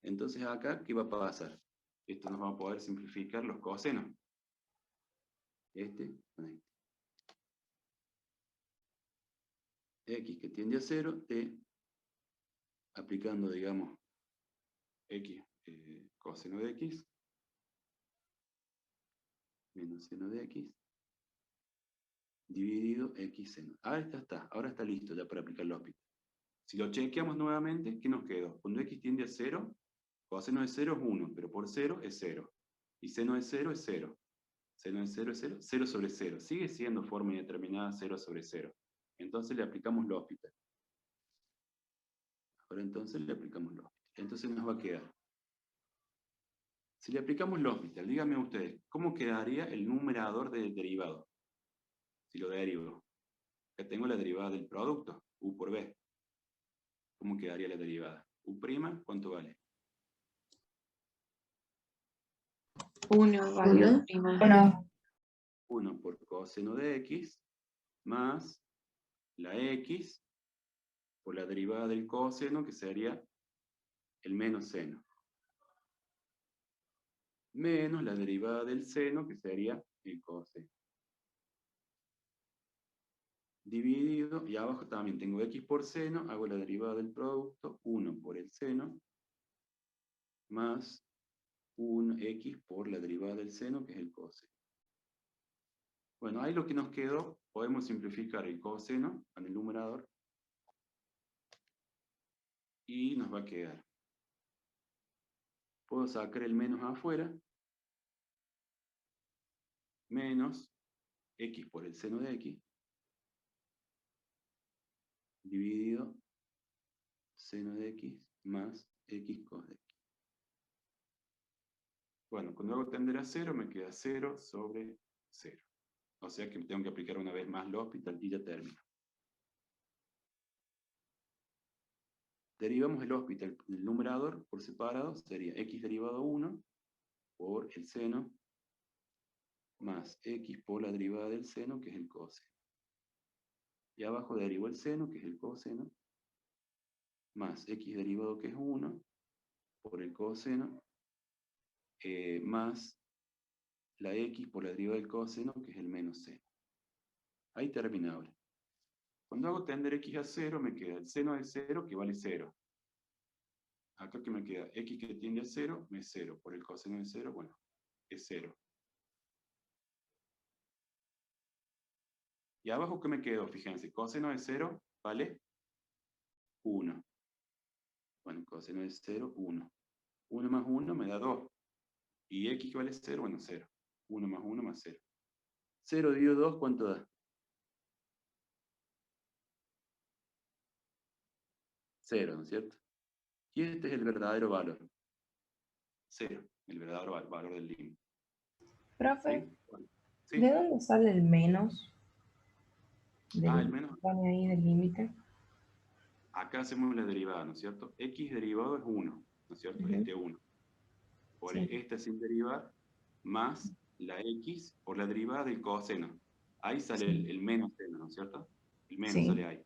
Entonces acá, ¿qué va a pasar? Esto nos va a poder simplificar los cosenos. Este con este. X que tiende a 0, t, aplicando, digamos, x coseno de x, menos seno de x, dividido x seno. Ahora está listo ya para aplicar los hospital. Si lo chequeamos nuevamente, ¿qué nos quedó? Cuando x tiende a 0, coseno de 0 es 1, pero por 0 es 0. Y seno de 0 es 0. Seno de 0 es 0, 0 sobre 0. Sigue siendo forma indeterminada 0 sobre 0. Entonces le aplicamos lo hospital. Ahora entonces le aplicamos lo hospital. Entonces nos va a quedar. Si le aplicamos lo hospital, díganme ustedes, ¿cómo quedaría el numerador del derivado? Si lo derivo. Acá tengo la derivada del producto, u por b. ¿Cómo quedaría la derivada? U', ¿cuánto vale? 1 vale Uno. prima. Bueno, 1 por coseno de x más la x por la derivada del coseno, que sería el menos seno. Menos la derivada del seno, que sería el coseno. Dividido, y abajo también tengo x por seno, hago la derivada del producto, 1 por el seno, más 1x por la derivada del seno, que es el coseno. Bueno, ahí lo que nos quedó, podemos simplificar el coseno en el numerador, y nos va a quedar. Puedo sacar el menos afuera, menos x por el seno de x, dividido seno de x más x cos de x. Bueno, cuando hago tender a 0 me queda 0 sobre 0. O sea que tengo que aplicar una vez más L'Hospital y ya termino. Derivamos el L'Hospital. El numerador por separado sería x derivado 1 por el seno más x por la derivada del seno, que es el coseno. Y abajo derivo el seno, que es el coseno, más x derivado, que es 1, por el coseno, más la x por la derivada del coseno, que es el menos seno. Ahí termina ahora. Cuando hago tender x a 0, me queda el seno de 0, que vale 0. Acá que me queda x que tiende a 0, es 0. Por el coseno de 0, bueno, es 0. Y abajo, ¿qué me quedó? Fíjense, coseno de 0 vale 1. Bueno, coseno de 0, 1. 1 más 1 me da 2. Y x que vale 0, bueno, 0. 1 más 1 más 0. 0 dividido 2, ¿cuánto da? 0, ¿no es cierto? Y este es el verdadero valor. 0, el verdadero valor del límite. profe, ¿Sí? Bueno, ¿sí? ¿de dónde sale el menos? El menos. Pone ahí del límite. Acá hacemos la derivada, ¿no es cierto? X derivado es 1, ¿no es cierto? Ujú. Este 1. Por Sí. esta sin derivar, más la X por la derivada del coseno. Ahí sale Sí. el menos seno, ¿no es cierto? El menos Sí. sale ahí.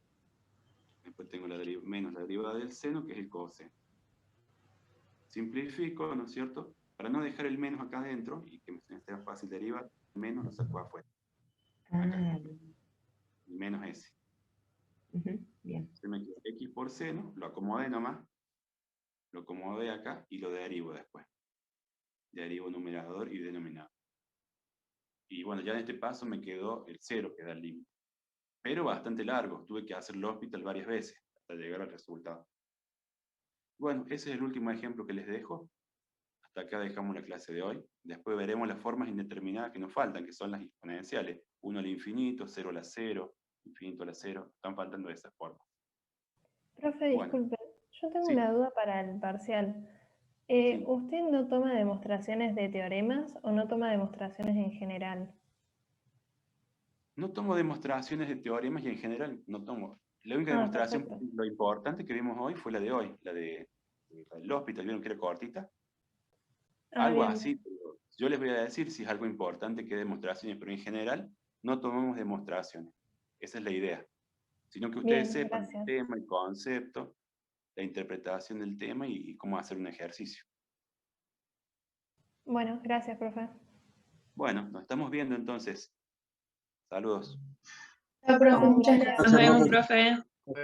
Después tengo menos la derivada del seno, que es el coseno. simplifico, ¿no es cierto? Para no dejar el menos acá adentro y que me sea fácil derivar, menos lo saco afuera. Ah, bien. Y menos S. Ujú, bien. Se me queda X por seno, lo acomodé nomás, lo acomodé acá y lo derivo después. Derivo numerador y denominador. Y bueno, ya en este paso me quedó el 0, que da el límite. Pero bastante largo, tuve que hacer el hospital varias veces hasta llegar al resultado. Bueno, ese es el último ejemplo que les dejo. Hasta acá dejamos la clase de hoy. Después veremos las formas indeterminadas que nos faltan, que son las exponenciales. 1 al infinito, 0 a la 0, infinito a la 0. Están faltando esas formas. Profe, Bueno, disculpe, yo tengo sí, una duda para el parcial. sí. ¿Usted no toma demostraciones de teoremas o no toma demostraciones en general? No tomo demostraciones de teoremas y en general no tomo. La única Ah, demostración, perfecto. lo importante que vimos hoy fue la de hoy, la del hospital, vieron que era cortita. Ah, Algo bien. así, pero yo les voy a decir si es algo importante que demostraciones, pero en general no tomamos demostraciones. Esa es la idea. Sino que ustedes Bien, sepan el gracias. tema, el concepto, la interpretación del tema y cómo hacer un ejercicio. Bueno, gracias, profe. Bueno, nos estamos viendo entonces. Saludos. Chao, profe, muchas Gracias. gracias. Gracias, Nos vemos, profe. profe.